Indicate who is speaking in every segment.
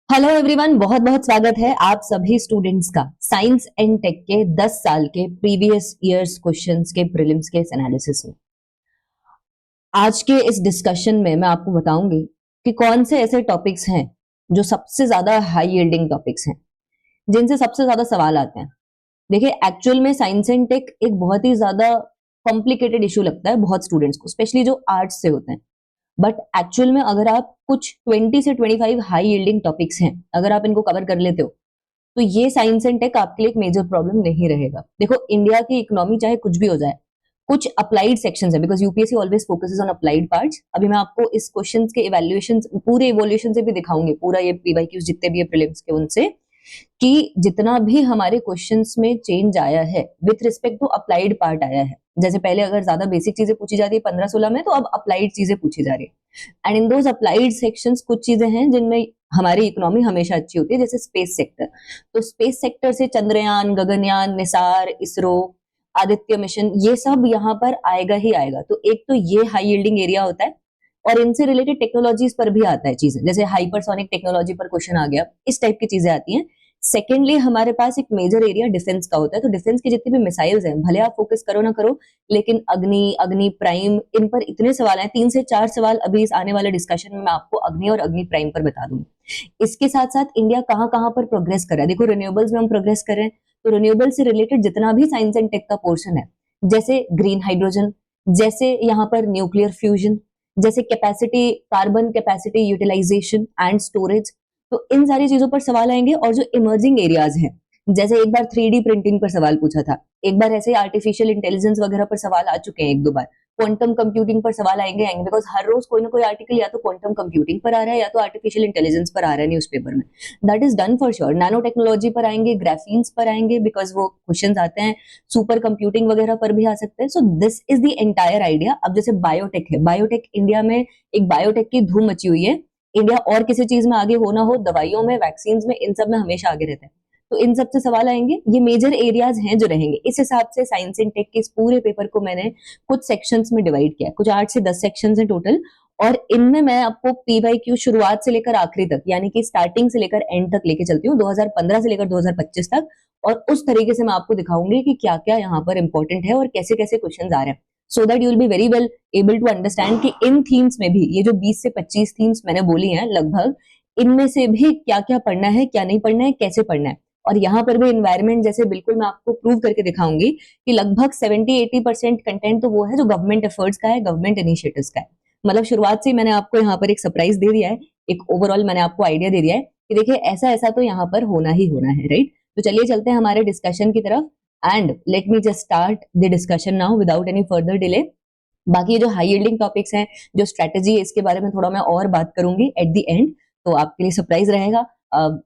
Speaker 1: Hello everyone, बहुत बहुत स्वागत है आप सभी स्टूडेंट्स का साइंस एंड टेक के 10 साल के प्रीवियस ईयर्स क्वेश्चंस के प्रीलिम्स के एनालिसिस में। आज के इस डिस्कशन में मैं आपको बताऊंगी कि कौन से ऐसे टॉपिक्स हैं जो सबसे ज्यादा हाई यील्डिंग टॉपिक्स हैं, जिनसे सबसे ज्यादा सवाल आते हैं। देखिए, एक्चुअल में साइंस एंड टेक एक बहुत ही ज्यादा कॉम्प्लिकेटेड इशू लगता है बहुत स्टूडेंट्स को, स्पेशली जो आर्ट्स से होते हैं। बट एक्चुअल में अगर आप कुछ 20 से 25 हाई यील्डिंग टॉपिक्स हैं, अगर आप इनको कवर कर लेते हो तो ये साइंस एंड टेक आपके लिए एक मेजर प्रॉब्लम नहीं रहेगा। देखो, इंडिया की इकोनॉमी चाहे कुछ भी हो जाए, कुछ अप्लाइड सेक्शंस है, because UPSC always focuses on applied parts. अभी मैं आपको इस क्वेश्चंस के इवैल्यूएशन, पूरे इवोल्यूशन से भी दिखाऊंगी, पूरा ये पीवाईक्यूज जितने भी है प्रीलिम्स के उनसे, कि जितना भी हमारे क्वेश्चंस में चेंज आया है with respect to applied part आया है। जैसे पहले अगर ज्यादा बेसिक चीजें पूछी जाती है 15-16 में, तो अब अप्लाइड चीजें पूछी जा रही है। And in those applied sections कुछ चीजें हैं जिनमें हमारी इकोनॉमी हमेशा अच्छी होती है, जैसे स्पेस सेक्टर। तो स्पेस सेक्टर से चंद्रयान, गगनयान, निसार, इसरो, आदित्य मिशन, ये सब यहाँ पर आएगा ही आएगा। तो एक तो ये हाई यील्डिंग एरिया होता है, और इनसे रिलेटेड टेक्नोलॉजीज पर भी आता है चीजें, जैसे हाइपरसोनिक टेक्नोलॉजी पर क्वेश्चन आ गया, इस टाइप की चीजें आती हैं। सेकेंडली, हमारे पास एक मेजर एरिया डिफेंस का होता है। तो डिफेंस की जितनी भी मिसाइल्स हैं, भले आप फोकस करो ना करो, लेकिन अग्नि, अग्नि प्राइम, इन पर इतने सवाल हैं, 3 से 4 सवाल अभी इस आने वाले डिस्कशन में मैं आपको अग्नि और अग्नि प्राइम पर बता दूंगी। इसके साथ साथ इंडिया कहाँ कहाँ पर प्रोग्रेस कर रहा है। देखो, रिन्यूएबल्स में हम प्रोग्रेस कर रहे हैं, तो रिन्यूएबल से रिलेटेड जितना भी साइंस एंड टेक का पोर्शन है, जैसे ग्रीन हाइड्रोजन, जैसे यहाँ पर न्यूक्लियर फ्यूजन, जैसे capacity, carbon capacity utilization and storage, तो इन सारी चीजों पर सवाल आएंगे। और जो इमर्जिंग एरियाज हैं, जैसे एक बार 3D प्रिंटिंग पर सवाल पूछा था, एक बार ऐसे आर्टिफिशियल इंटेलिजेंस वगैरह पर सवाल आ चुके हैं, 1-2 बार क्वांटम कंप्यूटिंग पर सवाल आएंगे बिकॉज हर रोज कोई ना कोई आर्टिकल या तो क्वांटम कंप्यूटिंग पर आ रहा है या तो आर्टिफिशियल इंटेलिजेंस पर आ रहा है न्यूज़पेपर में। That is done for sure. Nano technology पर आएंगे, ग्राफीन्स पर आएंगे, बिकॉज वो क्वेश्चन आते हैं। सुपर कंप्यूटिंग वगैरह पर भी आ सकते हैं। So this is the entire idea. अब जैसे बायोटेक है, बायोटेक इंडिया में एक बायोटेक की धूम मची हुई है। इंडिया और किसी चीज में आगे हो ना हो, दवाइयों में, वैक्सीन में, इन सब में हमेशा आगे रहता है। तो इन सब से सवाल आएंगे। ये मेजर एरियाज हैं जो रहेंगे। इस हिसाब से साइंस एंड टेक के इस पूरे पेपर को मैंने कुछ सेक्शंस में डिवाइड किया। कुछ 8 से 10 सेक्शंस हैं टोटल, और इनमें मैं आपको पीवाईक्यू शुरुआत से लेकर आखिरी तक, यानी कि स्टार्टिंग से लेकर एंड तक लेके चलती हूँ, 2015 से लेकर 2025 तक। और उस तरीके से मैं आपको दिखाऊंगी कि क्या क्या यहाँ पर इंपॉर्टेंट है और कैसे कैसे क्वेश्चन आ रहे हैं, so that you will be very well able to understand कि इन थीम्स में भी, ये जो 20 से 25 थीम्स मैंने बोली हैं लगभग, इनमें से भी क्या क्या पढ़ना है, क्या नहीं पढ़ना है, कैसे पढ़ना है। और यहाँ पर भी इन्वायरमेंट जैसे बिल्कुल मैं आपको प्रूव करके दिखाऊंगी कि लगभग 70-80% कंटेंट तो वो है जो गवर्नमेंट एफर्ट्स का है, गवर्नमेंट इनिशिएटिव्स का है। मतलब शुरुआत से मैंने आपको यहाँ पर एक सरप्राइज दे दिया है, एक ओवरऑल मैंने आपको आइडिया दे दिया है कि देखिए ऐसा ऐसा तो यहाँ पर होना ही होना है, राइट। तो चलिए चलते हैं हमारे डिस्कशन की तरफ, and let me just start the discussion now without any further delay. बाकी ये जो हाई यील्डिंग टॉपिक्स हैं, जो स्ट्रेटेजी है, इसके बारे में थोड़ा मैं और बात करूंगी एट द एंड, तो आपके लिए सरप्राइज रहेगा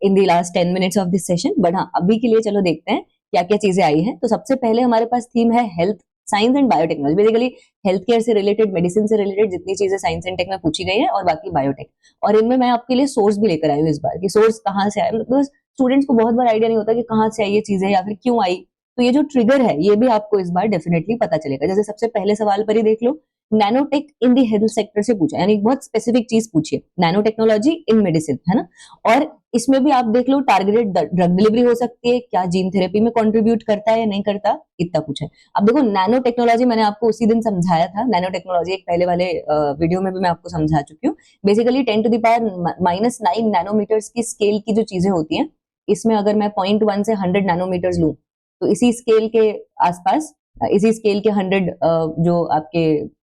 Speaker 1: in the last 10 minutes of this session. But हाँ, अभी के लिए चलो देखते हैं क्या क्या चीजें आई हैं। तो सबसे पहले हमारे पास थीम है health science and biotechnology. Basically health care से रिलेटेड, मेडिसिन से रिलेटेड जितनी चीजें साइंस एंड टेक में पूछी गई है, और बाकी बायोटेक। और इनमें मैं आपके लिए सोर्स भी लेकर आई हूँ इस बार, कि सोर्स कहाँ से आया। मतलब स्टूडेंट्स को बहुत बार आइडिया नहीं होता कि कहाँ से आई ये चीजें या फिर क्यों आई। तो ये जो ट्रिगर है, ये भी आपको इस बार डेफिनेटली पता चलेगा। जैसे सबसे पहले सवाल पर ही देख लो, nanotech in the health sector से पूछा, यानी बहुत स्पेसिफिक चीज पूछी है, नैनो टेक्नोलॉजी इन मेडिसिन, है ना। और इसमें भी आप देख लो, टारगेटेड ड्रग डिलीवरी हो सकती है, क्या जीन थेरेपी में कंट्रीब्यूट करता है या नहीं करता, इतना पूछा है। अब देखो, नैनो टेक्नोलॉजी मैंने आपको उसी दिन समझाया था। नैनो टेक्नोलॉजी एक पहले वाले वीडियो में भी मैं आपको समझा चुकी हूँ। बेसिकली 10⁻⁻⁹ नैनोमीटर्स की स्केल की जो चीजें होती हैं, इसमें अगर मैं 0.1 से 100 नैनोमीटर्स लूं, तो इसी स्केल के आसपास, इसी स्केल के 100 जो आपके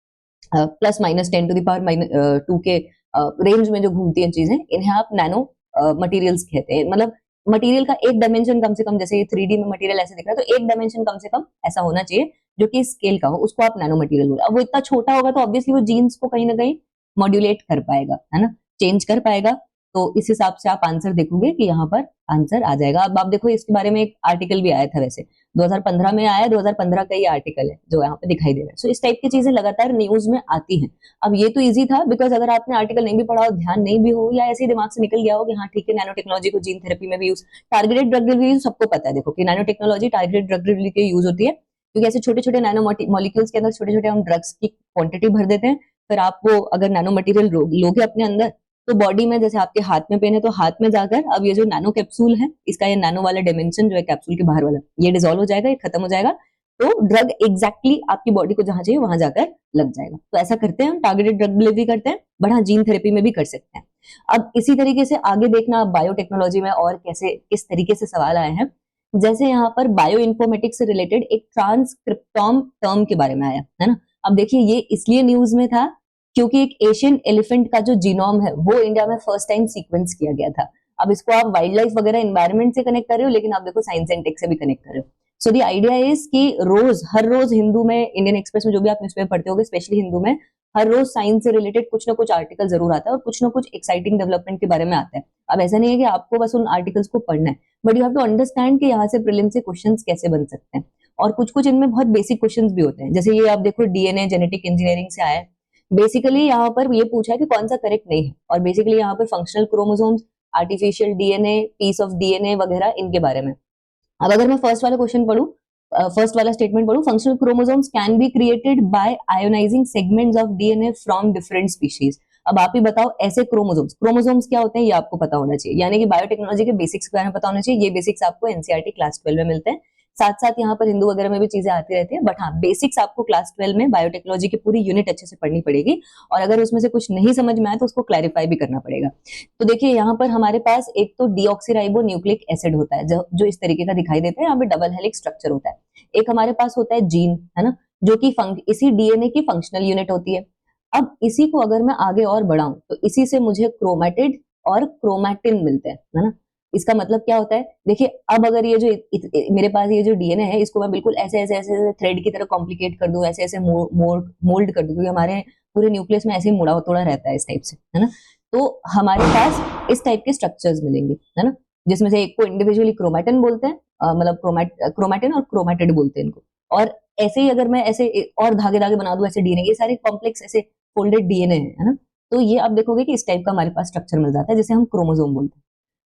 Speaker 1: +-10⁻²⁻² के रेंज में जो घूमती हैं चीजें, इन्हें आप नैनो मटेरियल्स कहते हैं। मतलब मटेरियल का एक डायमेंशन कम से कम, जैसे ये 3D में मटेरियल ऐसे दिख रहा है, तो एक डायमेंशन कम से कम ऐसा होना चाहिए जो कि स्केल का हो, उसको आप नैनो मटेरियल बोलो। अब वो इतना छोटा होगा तो ऑब्वियसली वो जीन्स को कहीं ना कहीं मॉड्यूलेट कर पाएगा, है ना, चेंज कर पाएगा। तो इस हिसाब से आप आंसर देखोगे कि यहाँ पर आंसर आ जाएगा। अब आप देखो, इसके बारे में एक आर्टिकल भी आया था, वैसे 2015 में आया, 2015 का ये आर्टिकल है जो यहाँ पे दिखाई दे रहा है। सो इस टाइप की चीजें लगातार न्यूज में आती हैं। अब ये तो इजी था, बिकॉज अगर आपने आर्टिकल नहीं भी पढ़ा हो, ध्यान नहीं भी हो, या ऐसे ही दिमाग से निकल गया हो कि हाँ ठीक है, नैनो टेक्नोलॉजी को जीन थेरेपी में भी यूज, टारगेटेड ड्रग डिलीवरी सबको पता है। देखो कि nano technology targeted drug delivery के यूज होती है, क्योंकि ऐसे छोटे छोटे नैनो मॉलिक्यूल्स के अंदर छोटे छोटे हम ड्रग्स की क्वांटिटी भर देते हैं। फिर आप वो अगर नैनो मटेरियल लोगे अपने अंदर, तो बॉडी में जैसे आपके हाथ में पेन है तो हाथ में जाकर अब ये जो नैनो कैप्सूल है, इसका ये नैनो वाला डायमेंशन जो है कैप्सूल के बाहर वाला, ये डिसॉल्व हो जाएगा, ये खत्म हो जाएगा, तो ड्रग एग्जैक्टली आपकी बॉडी को जहां चाहिए वहां जाकर लग जाएगा। तो ऐसा करते हैं हम, टारगेटेड ड्रग डिलीवरी करते हैं, बट हाँ जीन थेरेपी में भी कर सकते हैं। अब इसी तरीके से आगे देखना बायोटेक्नोलॉजी में और कैसे किस तरीके से सवाल आए हैं। जैसे यहाँ पर बायो इन्फॉर्मेटिक्स से रिलेटेड एक ट्रांसक्रिप्टोम टर्म के बारे में आया है ना। अब देखिए ये इसलिए न्यूज में था क्योंकि एक एशियन एलिफेंट का जो जीनोम है वो इंडिया में फर्स्ट टाइम सीक्वेंस किया गया था। अब इसको आप वाइल्ड लाइफ वगैरह एनवायरमेंट से कनेक्ट कर रहे हो, लेकिन आप देखो साइंस एंड टेक से भी कनेक्ट कर रहे हो। सो दी आइडिया इज कि रोज हर रोज हिंदू में, इंडियन एक्सप्रेस में जो भी आप न्यूज़पेपर पढ़ते होगे, स्पेशली हिंदू में हर रोज साइंस से रिलेटेड कुछ ना कुछ आर्टिकल जरूर आता है और कुछ ना कुछ एक्साइटिंग डेवलपमेंट के बारे में आता है। अब ऐसा नहीं है कि आपको बस उन आर्टिकल्स को पढ़ना है, but you have to understand कि यहाँ से प्रीलिम से क्वेश्चंस कैसे बन सकते हैं। और कुछ कुछ इनमें बहुत बेसिक क्वेश्चंस भी होते हैं, जैसे ये आप देखो डीएनए जेनेटिक इंजीनियरिंग से आया है। बेसिकली यहाँ पर ये पूछा है कि कौन सा करेक्ट नहीं है, और बेसिकली यहाँ पर functional chromosomes, artificial DNA, piece of DNA वगैरह इनके बारे में। अब अगर मैं फर्स्ट वाला क्वेश्चन पढ़ूं, फर्स्ट वाला स्टेटमेंट पढ़ूं, functional chromosomes can be created by ionizing segments of DNA from different species. अब आप ही बताओ ऐसे क्रोमोसोम्स, क्रोमोसोम्स क्या होते हैं ये आपको पता होना चाहिए, यानी कि बायोटेक्नोलॉजी के बेसिक्स के बारे में पता होना चाहिए। ये बेसिक्स आपको एनसीईआरटी क्लास 12 में मिलते हैं, साथ साथ यहाँ पर हिंदू वगैरह में भी चीजें आती रहती है, बट हाँ बेसिक्स आपको क्लास 12 में बायोटेक्नोलॉजी की पूरी यूनिट अच्छे से पढ़नी पड़ेगी, और अगर उसमें से कुछ नहीं समझ में आए तो उसको क्लैरिफाई भी करना पड़ेगा। तो देखिए यहाँ पर हमारे पास एक तो डीऑक्सीराइबो न्यूक्लिक एसिड होता है जो इस तरीके का दिखाई देता है, यहाँ पे डबल हेलिक्स स्ट्रक्चर होता है। एक हमारे पास होता है जीन, है ना, जो कि इसी डीएनए की फंक्शनल यूनिट होती है। अब इसी को अगर मैं आगे और बढ़ाऊं तो इसी से मुझे क्रोमेटिड और क्रोमैटिन मिलते हैं, है ना। इसका मतलब क्या होता है, देखिए अब अगर ये जो मेरे पास ये जो डीएनए है, इसको मैं बिल्कुल ऐसे ऐसे ऐसे थ्रेड की तरह कॉम्प्लिकेट कर दूं, ऐसे ऐसे मोल्ड कर दूं, क्योंकि हमारे पूरे न्यूक्लियस में ऐसे ही मुड़ा तोड़ा रहता है इस टाइप से, है ना। तो हमारे पास इस टाइप के स्ट्रक्चर्स मिलेंगे, है ना, जिसमें से एक को इंडिविजुअली क्रोमैटिन बोलते हैं, मतलब क्रोमैटिन और क्रोमैटिड बोलते हैं इनको। और ऐसे ही अगर मैं ऐसे और धागे धागे बना दूं ऐसे डीएनए, ये सारे कॉम्प्लेक्स ऐसे फोल्डेड डीएनए है ना, तो ये आप देखोगे कि इस टाइप का हमारे पास स्ट्रक्चर मिल जाता है, जिसे हम क्रोमोसोम बोलते हैं।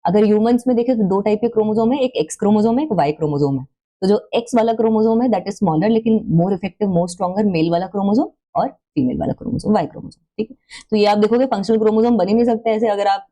Speaker 1: अगर ह्यूमंस में देखें तो दो टाइप के क्रोमोसोम है, एक एक्स क्रोमोसोम है, एक वाई क्रोमोसोम है। तो जो एक्स वाला क्रोमोसोम है दैट इज स्मॉलर लेकिन more effective, more stronger male वाला क्रोमोसोम, और फीमेल वाला क्रोमोसोम वाई क्रोमोसोम, ठीक है। तो ये आप देखोगे फंक्शनल क्रोमोसोम बन ही नहीं सकते ऐसे अगर आप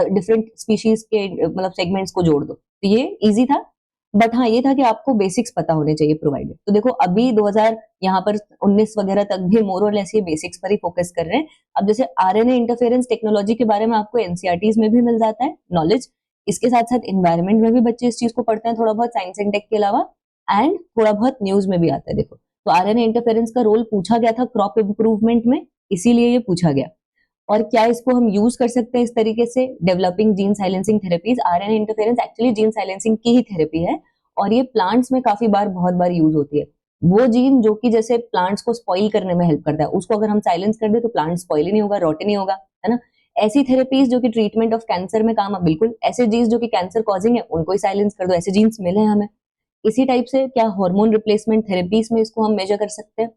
Speaker 1: डिफरेंट स्पीशीज के मतलब सेगमेंट्स को जोड़ दो। तो ये इजी था, बट हाँ ये था कि आपको बेसिक्स पता होने चाहिए प्रोवाइडेड। तो देखो अभी 2000 यहाँ पर 19 वगैरह तक भी मोर और लेस ये बेसिक्स पर ही फोकस कर रहे हैं। अब जैसे आरएनए इंटरफेरेंस टेक्नोलॉजी के बारे में आपको एनसीईआरटीज में भी मिल जाता है नॉलेज, इसके साथ साथ इन्वायरमेंट में भी बच्चे इस चीज को पढ़ते हैं थोड़ा बहुत, साइंस एंड टेक के अलावा, एंड थोड़ा बहुत न्यूज में भी आता है। देखो तो आरएनए इंटरफेरेंस का रोल पूछा गया था क्रॉप इंप्रूवमेंट में, इसीलिए ये पूछा गया। और क्या इसको हम यूज कर सकते हैं इस तरीके से, developing gene silencing therapies. RNA interference actually gene silencing की ही थेरेपी है, और ये प्लांट्स में काफी बार बहुत बार यूज होती है। वो जीन जो कि जैसे प्लांट्स को स्पॉइल करने में हेल्प करता है, उसको अगर हम साइलेंस कर दे तो प्लांट स्पॉइल ही नहीं होगा, रॉट ही नहीं होगा, है ना। ऐसी थेरेपीज जो कि ट्रीटमेंट ऑफ कैंसर में काम, बिल्कुल ऐसे जीन्स जो कि कैंसर कॉजिंग है उनको ही साइलेंस कर दो, ऐसे जीन्स मिले हमें। इसी टाइप से क्या हार्मोन रिप्लेसमेंट थेरेपीज में इसको हम मेजर कर सकते हैं।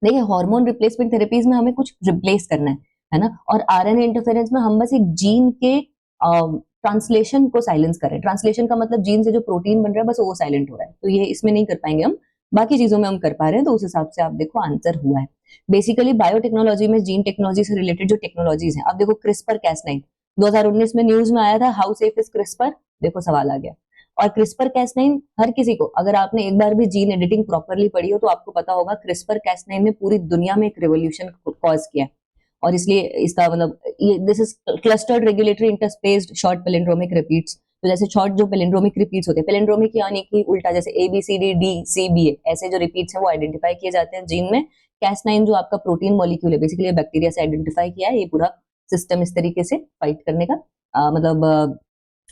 Speaker 1: देखिए हार्मोन रिप्लेसमेंट थेरेपीज में हमें कुछ रिप्लेस करना है ना, और आरएनए इंटरफेरेंस में हम बस एक जीन के ट्रांसलेशन को साइलेंस कर रहे हैं। ट्रांसलेशन का मतलब जीन से जो प्रोटीन बन रहा है बस वो साइलेंट हो रहा है, तो ये इसमें नहीं कर पाएंगे हम, बाकी चीजों में हम कर पा रहे हैं। तो उस हिसाब से आप देखो आंसर हुआ है। बेसिकली बायोटेक्नोलॉजी में जीन टेक्नोलॉजी से रिलेटेड जो टेक्नोलॉजीज हैं, अब देखो क्रिस्पर कैस9 2019 में न्यूज में आया था, हाउ सेफ इज क्रिस्पर, देखो सवाल आ गया। और क्रिस्पर कैस9 हर किसी को, अगर आपने एक बार भी जीन एडिटिंग प्रॉपरली पढ़ी हो तो आपको पता होगा क्रिस्पर कैस9 ने पूरी दुनिया में एक रेवोल्यूशन कॉज किया है। और इसलिए इसका मतलब this is clustered regulatory interspaced short palindromic repeats. तो जैसे शॉर्ट जो पैलिंड्रोमिक रिपीट्स होते हैं, पैलिंड्रोमिक यानी कि उल्टा, जैसे ABCDDCBA ऐसे जो रिपीट्स हैं वो आइडेंटिफाई किए जाते हैं जीन में। कैस9 जो आपका प्रोटीन मॉलिक्यूल है, बेसिकली बैक्टीरिया से आइडेंटिफाई किया है। ये पूरा सिस्टम इस तरीके से फाइट करने का मतलब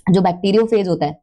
Speaker 1: जो बैक्टीरियोफेज होता है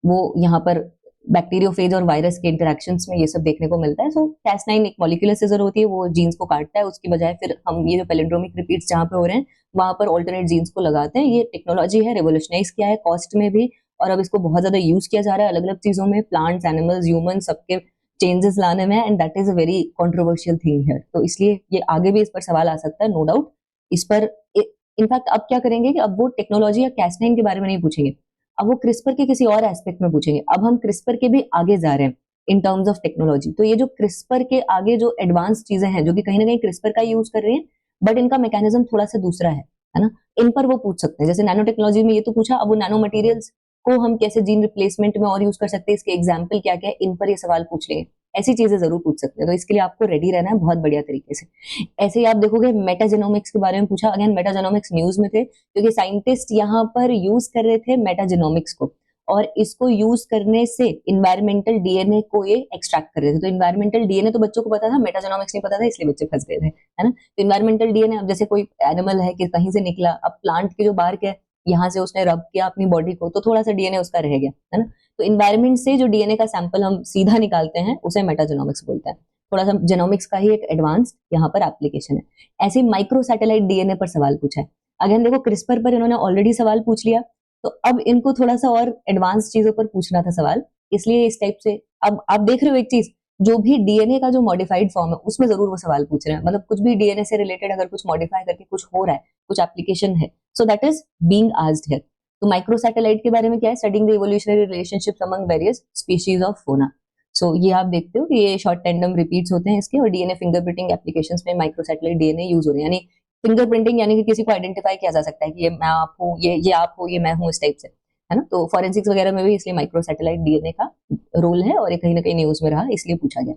Speaker 1: वो यहाँ पर बैक्टीरियोफेज और वायरस के इंटरेक्शंस में ये सब देखने को मिलता है। सो कैस9 एक मॉलिक्यूलर सीजर होती है, वो जीन्स को काटता है, उसकी बजाय फिर हम ये जो पैलिंड्रोमिक रिपीट्स जहाँ पे हो रहे हैं वहां पर ऑल्टरनेट जीन्स को लगाते हैं। ये टेक्नोलॉजी है, रेवोल्यूशनाइज किया है कॉस्ट में भी, और अब इसको बहुत ज्यादा यूज किया जा रहा है अलग अलग चीजों में, प्लांट्स, एनिमल्स, ह्यूमन, सबके चेंजेस लाने में, and that is a very controversial thing here. तो इसलिए ये आगे भी इस पर सवाल आ सकता है, नो डाउट। इस पर इनफैक्ट अब क्या करेंगे कि अब वो टेक्नोलॉजी या कैस9 के बारे में नहीं पूछेंगे, अब वो क्रिस्पर के किसी और एस्पेक्ट में पूछेंगे। अब हम क्रिस्पर के भी आगे जा रहे हैं इन टर्म्स ऑफ टेक्नोलॉजी। तो ये जो क्रिस्पर के आगे जो एडवांस चीजें हैं जो कि कहीं ना कहीं क्रिस्पर का यूज कर रही हैं, बट इनका मैकेनिज्म थोड़ा सा दूसरा है। है ना, इन पर वो पूछ सकते हैं। जैसे नैनो टेक्नोलॉजी में ये तो पूछा, अब वो नैनो मटेरियल्स को हम कैसे जीन रिप्लेसमेंट में और यूज कर सकते हैं, इसके एग्जाम्पल क्या क्या है, इन पर ये सवाल पूछ लेंगे। ऐसी चीजें जरूर पूछ सकते हैं, तो इसके लिए आपको रेडी रहना है बहुत बढ़िया तरीके से। ऐसे ही आप देखोगे मेटाजेनोमिक्स के बारे में पूछा, अगेन मेटाजेनोमिक्स न्यूज में थे क्योंकि साइंटिस्ट यहाँ पर यूज कर रहे थे मेटाजेनोमिक्स को, और इसको यूज करने से इन्वायरमेंटल डीएनए को ये एक्सट्रैक्ट कर रहे थे। तो इन्वायरमेंटल डीएनए तो बच्चों को पता था, मेटाजेनोमिक्स नहीं पता था, इसलिए बच्चे फंस गए थे, है ना। तो इन्वायरमेंटल डीएनए, अब जैसे कोई एनिमल है कि कहीं से निकला, अब प्लांट की जो बार्क है यहाँ से उसने रब किया अपनी बॉडी को, तो थोड़ा सा डीएनए उसका रह गया, है ना। तो इन्वायरमेंट से जो डीएनए का सैंपल हम सीधा निकालते हैं उसे मेटाजेनोमिक्स बोलते हैं। थोड़ा सा जेनोमिक्स का ही एक एडवांस यहाँ पर एप्लीकेशन है। ऐसे माइक्रो सैटेलाइट डीएनए पर सवाल पूछा है। अगेन देखो क्रिस्पर पर इन्होंने ऑलरेडी सवाल पूछ लिया, तो अब इनको थोड़ा सा और एडवांस चीजों पर पूछना था सवाल, इसलिए इस टाइप से अब आप देख रहे हो एक चीज, जो भी डीएनए का जो मॉडिफाइड फॉर्म है उसमें जरूर वो सवाल पूछ रहे हैं, मतलब कुछ भी डीएनए से रिलेटेड अगर कुछ मॉडिफाई करके कुछ हो रहा है, कुछ एप्लीकेशन है, so that is being asked here. तो माइक्रो सैटेलाइट के बारे में क्या है, studying the evolutionary relationships among various species of फोना। सो ये आप देखते हो कि ये शॉर्ट टेंडम रिपीट्स होते हैं इसके, और डीएनए फिंगरप्रिंटिंग एप्लीकेशंस में माइक्रो सैटेलाइट डीएनए यूज हो रहे हैं, यानी फिंगरप्रिंटिंग, यानी कि किसी को आइडेंटिफाई किया जा सकता है कि ये मैं आप हूँ, ये आप हो, ये मैं हूँ, इस टाइप से, है ना। तो फॉरेंसिक्स वगैरह में भी इसलिए माइक्रो सैटेलाइट डीएनए का रोल है, और ये कहीं ना कहीं न्यूज में रहा, इसलिए पूछा गया।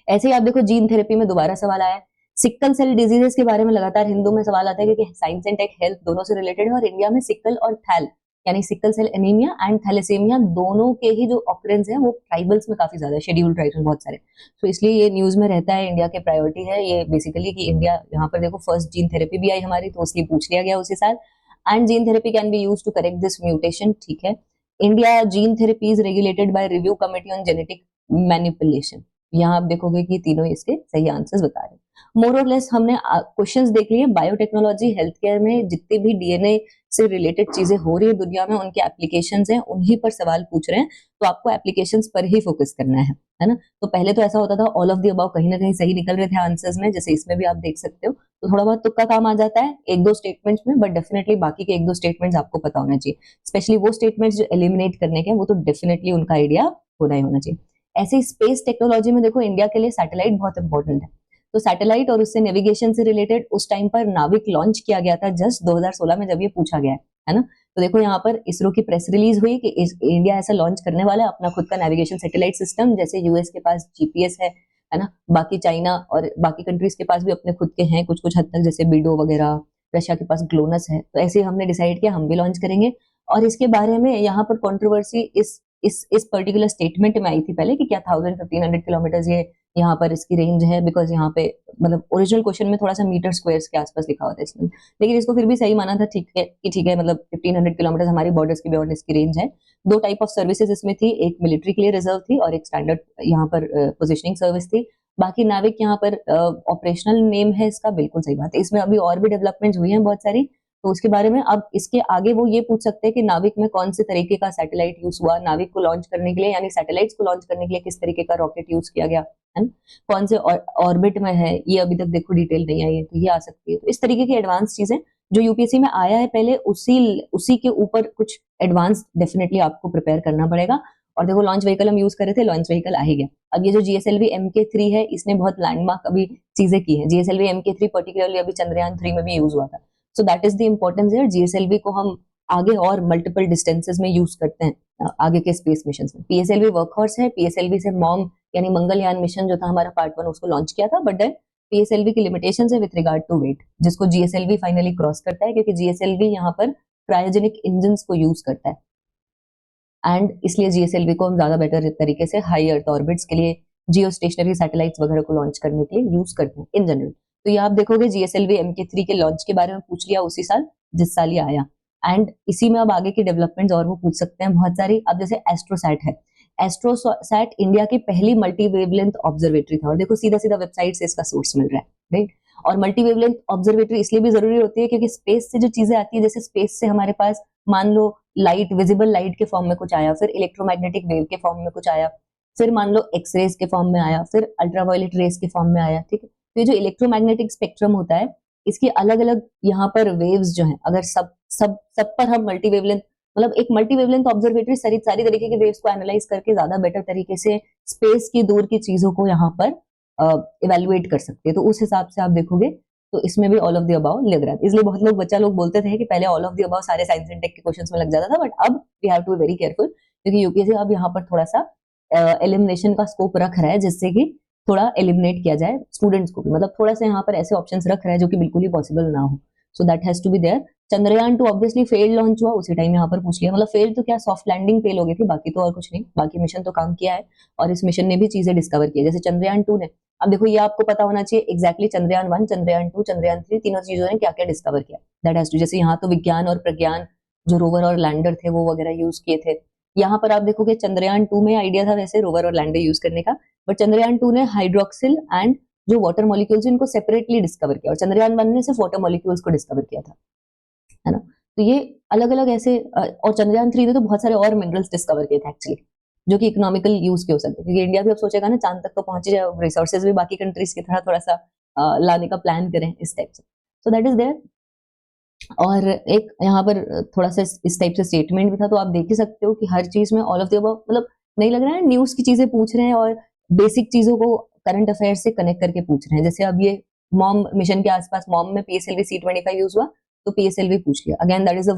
Speaker 1: ऐसे ही आप देखो जीन थेरेपी में दोबारा सवाल आया। सिकल सेल डिजीजेस के बारे में लगातार हिंदू में सवाल आता है, क्योंकि साइंस एंड टेक हेल्थ दोनों से रिलेटेड है, और इंडिया में सिकल और थैल यानी sickle cell anaemia and thalassaemia दोनों के ही जो ऑकरेंस है वो ट्राइबल्स में काफी ज्यादा है, शेड्यूल्ड ट्राइब्स में बहुत सारे। तो इसलिए ये न्यूज में रहता है, इंडिया के प्रायोरिटी है ये बेसिकली, कि इंडिया यहाँ पर देखो फर्स्ट जीन थेरेपी भी आई हमारी, तो इसलिए पूछ लिया गया उसी साल। And gene therapy can be use to correct this mutation, ठीक है। India gene therapy is regulated by review committee on genetic manipulation. यहाँ आप देखोगे कि तीनों इसके सही आंसर्स बता रहे हैं। मोर और लेस हमने क्वेश्चंस देख लिए। बायोटेक्नोलॉजी हेल्थ केयर में जितने भी डीएनए से रिलेटेड चीजें हो रही है दुनिया में, उनके एप्लीकेशंस हैं, उन्हीं पर सवाल पूछ रहे हैं, तो आपको एप्लीकेशंस पर ही फोकस करना है ना। तो पहले तो ऐसा होता था ऑल ऑफ द अबव कहीं ना कहीं सही निकल रहे थे आंसर्स में, जैसे इसमें भी आप देख सकते हो, तो थोड़ा बहुत तुक्का काम आ जाता है एक दो स्टेटमेंट्स में, बट डेफिनेटली बाकी के एक दो स्टेटमेंट्स आपको पता होना चाहिए, स्पेशली वो स्टेटमेंट्स जो एलिमिनेट करने के, वो तो डेफिनेटली उनका आइडिया होना ही होना चाहिए। ऐसे स्पेस टेक्नोलॉजी में देखो इंडिया के लिए सैटेलाइट बहुत इंपॉर्टेंट है, तो सैटेलाइट और उससे नेविगेशन से रिलेटेड उस टाइम पर नाविक लॉन्च किया गया था जस्ट 2016 में, जब ये पूछा गया है ना। तो देखो यहाँ पर इसरो की प्रेस रिलीज हुई कि इंडिया ऐसा लॉन्च करने वाला है अपना खुद का नेविगेशन सैटेलाइट सिस्टम, जैसे यूएस के पास जीपीएस है ना, बाकी चाइना और बाकी कंट्रीज के पास भी अपने खुद के हैं कुछ कुछ हद तक, जैसे बीडो वगैरह, रशिया के पास ग्लोनस है, तो ऐसे हमने डिसाइड किया हम भी लॉन्च करेंगे। और इसके बारे में यहाँ पर कंट्रोवर्सी इस पर्टिकुलर स्टेटमेंट में आई थी पहले कि क्या 1500 किलोमीटर ये यहाँ पर इसकी रेंज है, बिकॉज यहाँ पे मतलब ओरिजिनल क्वेश्चन में थोड़ा सा मीटर स्क्वायर्स के आसपास लिखा होता है इसमें, लेकिन इसको फिर भी सही माना था, ठीक है कि ठीक है, मतलब 1500 किलोमीटर हमारी बॉर्डर्स के बियॉन्ड इसकी रेंज है। दो टाइप ऑफ सर्विसेज इसमें थी, एक मिलिट्री के लिए रिजर्व थी और एक स्टैंडर्ड यहाँ पर पोजिशनिंग सर्विस थी। बाकी नाविक यहाँ पर ऑपरेशनल नेम है इसका, बिल्कुल सही बात है। इसमें अभी और भी डेवलपमेंट हुई है बहुत सारी, तो उसके बारे में अब इसके आगे वो ये पूछ सकते हैं कि नाविक में कौन से तरीके का सैटेलाइट यूज हुआ, नाविक को लॉन्च करने के लिए यानी सैटेलाइट्स को लॉन्च करने के लिए किस तरीके का रॉकेट यूज किया गया, है ना, कौन से ऑर्बिट में है, ये अभी तक देखो डिटेल नहीं आई है, तो ये आ सकती है। तो इस तरीके की एडवांस चीजें जो यूपीएससी में आया है पहले, उसी के ऊपर कुछ एडवांस डेफिनेटली आपको प्रिपेयर करना पड़ेगा। और देखो लॉन्च व्हीकल हम यूज कर रहे थे, लॉन्च व्हीकल आ ही गया। अब ये जो जीएसएलवी MK3 है, इसने बहुत लैंडमार्क अभी चीजें की है। जीएसएलवी MK3 पर्टिकुलरली अभी चंद्रयान 3 में भी यूज हुआ था, so that is the importance here. GSLV को हम आगे और मल्टीपल डिस्टेंसेस में यूज करते हैं आगे के स्पेस मिशन में। पीएसएलवी वर्कहॉर्स है, पीएसएलवी से मॉम यानी मंगलयान मिशन जो था हमारा पार्ट 1 उसको लॉन्च किया था, बट देन पीएसएलवी की लिमिटेशंस है विथ रिगार्ड टू वेट, जिसको जीएसएलवी फाइनली क्रॉस करता है, क्योंकि जीएसएलवी यहाँ पर क्रायोजेनिक इंजन को यूज करता है, एंड इसलिए जीएसएलवी को हम ज्यादा बेटर तरीके से हाई अर्थ ऑर्बिट्स के लिए, जियो स्टेशनरी सैटेलाइट्स वगैरह को लॉन्च करने के लिए यूज करते हैं इन जनरल। तो ये आप देखोगे जीएसएलवी MK3 के लॉन्च के बारे में पूछ लिया उसी साल जिस साल ये आया, एंड इसी में अब आगे की डेवलपमेंट्स और वो पूछ सकते हैं बहुत सारी। अब जैसे एस्ट्रोसैट है, एस्ट्रोसैट इंडिया की पहली मल्टी वेवलेंथ ऑब्जर्वेटरी था, और देखो सीधा सीधा वेबसाइट से इसका सोर्स मिल रहा है, राइट। और मल्टी वेवलेंथ ऑब्जर्वेटरी इसलिए भी जरूरी होती है क्योंकि स्पेस से जो चीजें आती है, जैसे स्पेस से हमारे पास मान लो लाइट, विजिबल लाइट के फॉर्म में कुछ आया, फिर इलेक्ट्रोमैग्नेटिक वेव के फॉर्म में कुछ आया, फिर मान लो एक्सरेज के फॉर्म में आया, फिर अल्ट्रावायलेट रेज के फॉर्म में आया, ठीक है। तो ये जो इलेक्ट्रोमैग्नेटिक स्पेक्ट्रम होता है, इसकी अलग अलग यहाँ पर वेव्स जो है, अगर सब सब सब पर हम मल्टी वेवलेंथ, मतलब एक मल्टी वेवलेंथ ऑब्जर्वेटरी सारी तरीके की वेव्स को एनालाइज करके ज्यादा बेटर तरीके से स्पेस की दूर की चीजों को यहाँ पर इवेल्युएट कर सकते हैं। तो उस हिसाब से आप देखोगे तो इसमें भी ऑल ऑफ द अबाव लग रहा है। इसलिए बहुत लोग बच्चा लोग बोलते थे कि पहले ऑल ऑफ द अबाव सारे साइंस एंड टेक के क्वेश्चंस में लग जाता था, but now we have to be very careful, क्योंकि यूपीएससी अब यहाँ पर थोड़ा सा एलिमिनेशन का स्कोप रख रहा है, जिससे कि थोड़ा एलिमिनेट किया जाए स्टूडेंट्स को भी, मतलब थोड़ा सा यहाँ पर ऐसे ऑप्शंस रख रहा है जो कि बिल्कुल ही पॉसिबल ना हो। So that has to be there. Chandrayaan 2 obviously fail launch हुआ, उसी टाइम यहाँ पर पूछ लिया, मतलब फेल तो क्या, सॉफ्ट लैंडिंग फेल हो गई थी, बाकी तो और कुछ नहीं, बाकी मिशन तो काम किया है और इस मिशन ने भी चीजें डिस्कवर की है, जैसे चंद्रयान 2 ने। अब देखो ये आपको पता होना चाहिए एग्जैक्टली चंद्रयान 1, चंद्रयान 2, चंद्रयान 3 तीनों चीजों ने क्या क्या डिस्कवर किया, दैट हैज टू, जैसे यहाँ तो विज्ञान और प्रज्ञान जो रोवर और लैंडर थे वो वगैरह यूज किए थे। यहाँ पर आप देखोगे चंद्रयान 2 में आइडिया था वैसे रोवर और लैंडर यूज करने का, बट चंद्रयान 2 ने हाइड्रोक्सिल एंड जो वाटर मॉलिक्यूल्स इनको सेपरेटली डिस्कवर किया, और चंद्रयान 1 ने सिर्फ वाटर मॉलिक्यूल्स को डिस्कवर किया था, है ना। तो ये अलग अलग ऐसे, और चंद्रयान 3 ने तो बहुत सारे और मिनरल्स डिस्कवर किए थे एक्चुअली, जो कि इकोनॉमिकल यूज के हो सकते हैं, क्योंकि इंडिया भी अब सोचेगा ना चांद तक तो पहुंच जाए, रिसोर्सेज भी बाकी कंट्रीज की तरह थोड़ा सा लाने का प्लान करें इस टाइप से। So that is there. और एक यहाँ पर थोड़ा सा इस टाइप से स्टेटमेंट भी था, तो आप देख ही सकते हो कि हर चीज में ऑल ऑफ द अबव, मतलब नहीं लग रहा है न्यूज की चीजें पूछ रहे हैं और बेसिक चीजों को करंट अफेयर से कनेक्ट करके पूछ रहे हैं। जैसे अब ये मॉम मिशन के आसपास मॉम में पीएसएलवी C-25 यूज हुआ, तो पीएसएलवी पूछ लिया, again that is the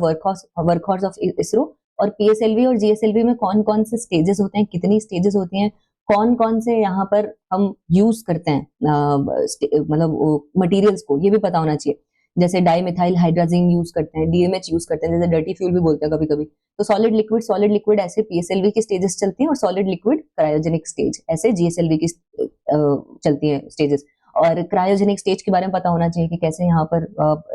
Speaker 1: workhorse of ISRO. और पीएसएलवी और जीएसएलवी में कौन कौन से स्टेजेस होते हैं, कितनी स्टेजेस होती हैं, कौन कौन से यहाँ पर हम यूज करते हैं मतलब मटेरियल्स को, ये भी पता होना चाहिए। जैसे डाइमिथाइल हाइड्राजीन यूज करते हैं, डीएमएच यूज करते हैं, जैसे डर्टी फ्यूल भी बोलते हैं कभी कभी। तो सॉलिड लिक्विड ऐसे पीएसएलवी की स्टेजेस चलती हैं, और सॉलिड लिक्विड क्रायोजेनिक स्टेज ऐसे जीएसएलवी की चलती है स्टेजेस। और क्रायोजेनिक स्टेज के बारे में पता होना चाहिए कि कैसे यहाँ पर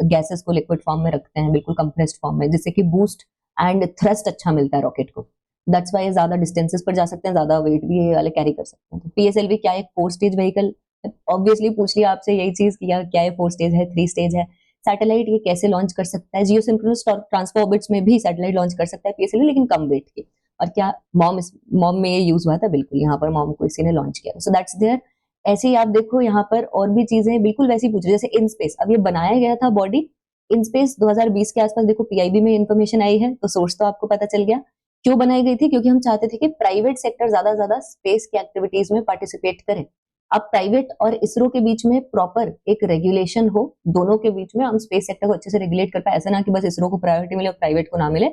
Speaker 1: गैसेस को लिक्विड फॉर्म में रखते हैं, बिल्कुल कंप्रेस्ड फॉर्म में, जिससे कि बूस्ट एंड थ्रस्ट अच्छा मिलता है रॉकेट को। दैट्स वाई ज्यादा डिस्टेंसेस पर जा सकते हैं, ज्यादा वेट भी ये वाले कैरी कर सकते हैं। तो पीएसएलवी क्या है, 4 स्टेज व्हीकल, ऑब्वियसली पूछ लिया आपसे यही चीज, क्या है 4 स्टेज है, 3 स्टेज है। सैटेलाइट ये कैसे लॉन्च कर सकता है, जियोसिंक्रोनस ट्रांसफर ऑर्बिट्स में भी सैटेलाइट लॉन्च कर सकता है पीएसएलवी, लेकिन कम वेट के। और क्या मॉम में ये यूज हुआ था, बिल्कुल यहाँ पर मॉम को इसी ने लॉन्च किया। So that's there. ऐसे ही आप देखो यहाँ पर और भी चीजें बिल्कुल वैसी पूछ रही, जैसे इन स्पेस, अब ये बनाया गया था बॉडी इन स्पेस 2020 के आसपास, देखो पीआईबी में इंफॉर्मेशन आई है, तो सोर्स तो आपको पता चल गया क्यों बनाई गई थी, क्योंकि हम चाहते थे कि प्राइवेट सेक्टर ज्यादा स्पेस की एक्टिविटीज में पार्टिसिपेट करे। अब प्राइवेट और इसरो के बीच में प्रॉपर एक रेगुलेशन हो, दोनों के बीच में हम स्पेस सेक्टर को अच्छे से रेगुलेट कर पाए, ऐसा ना कि बस इसरो को प्रायोरिटी मिले और प्राइवेट को ना मिले।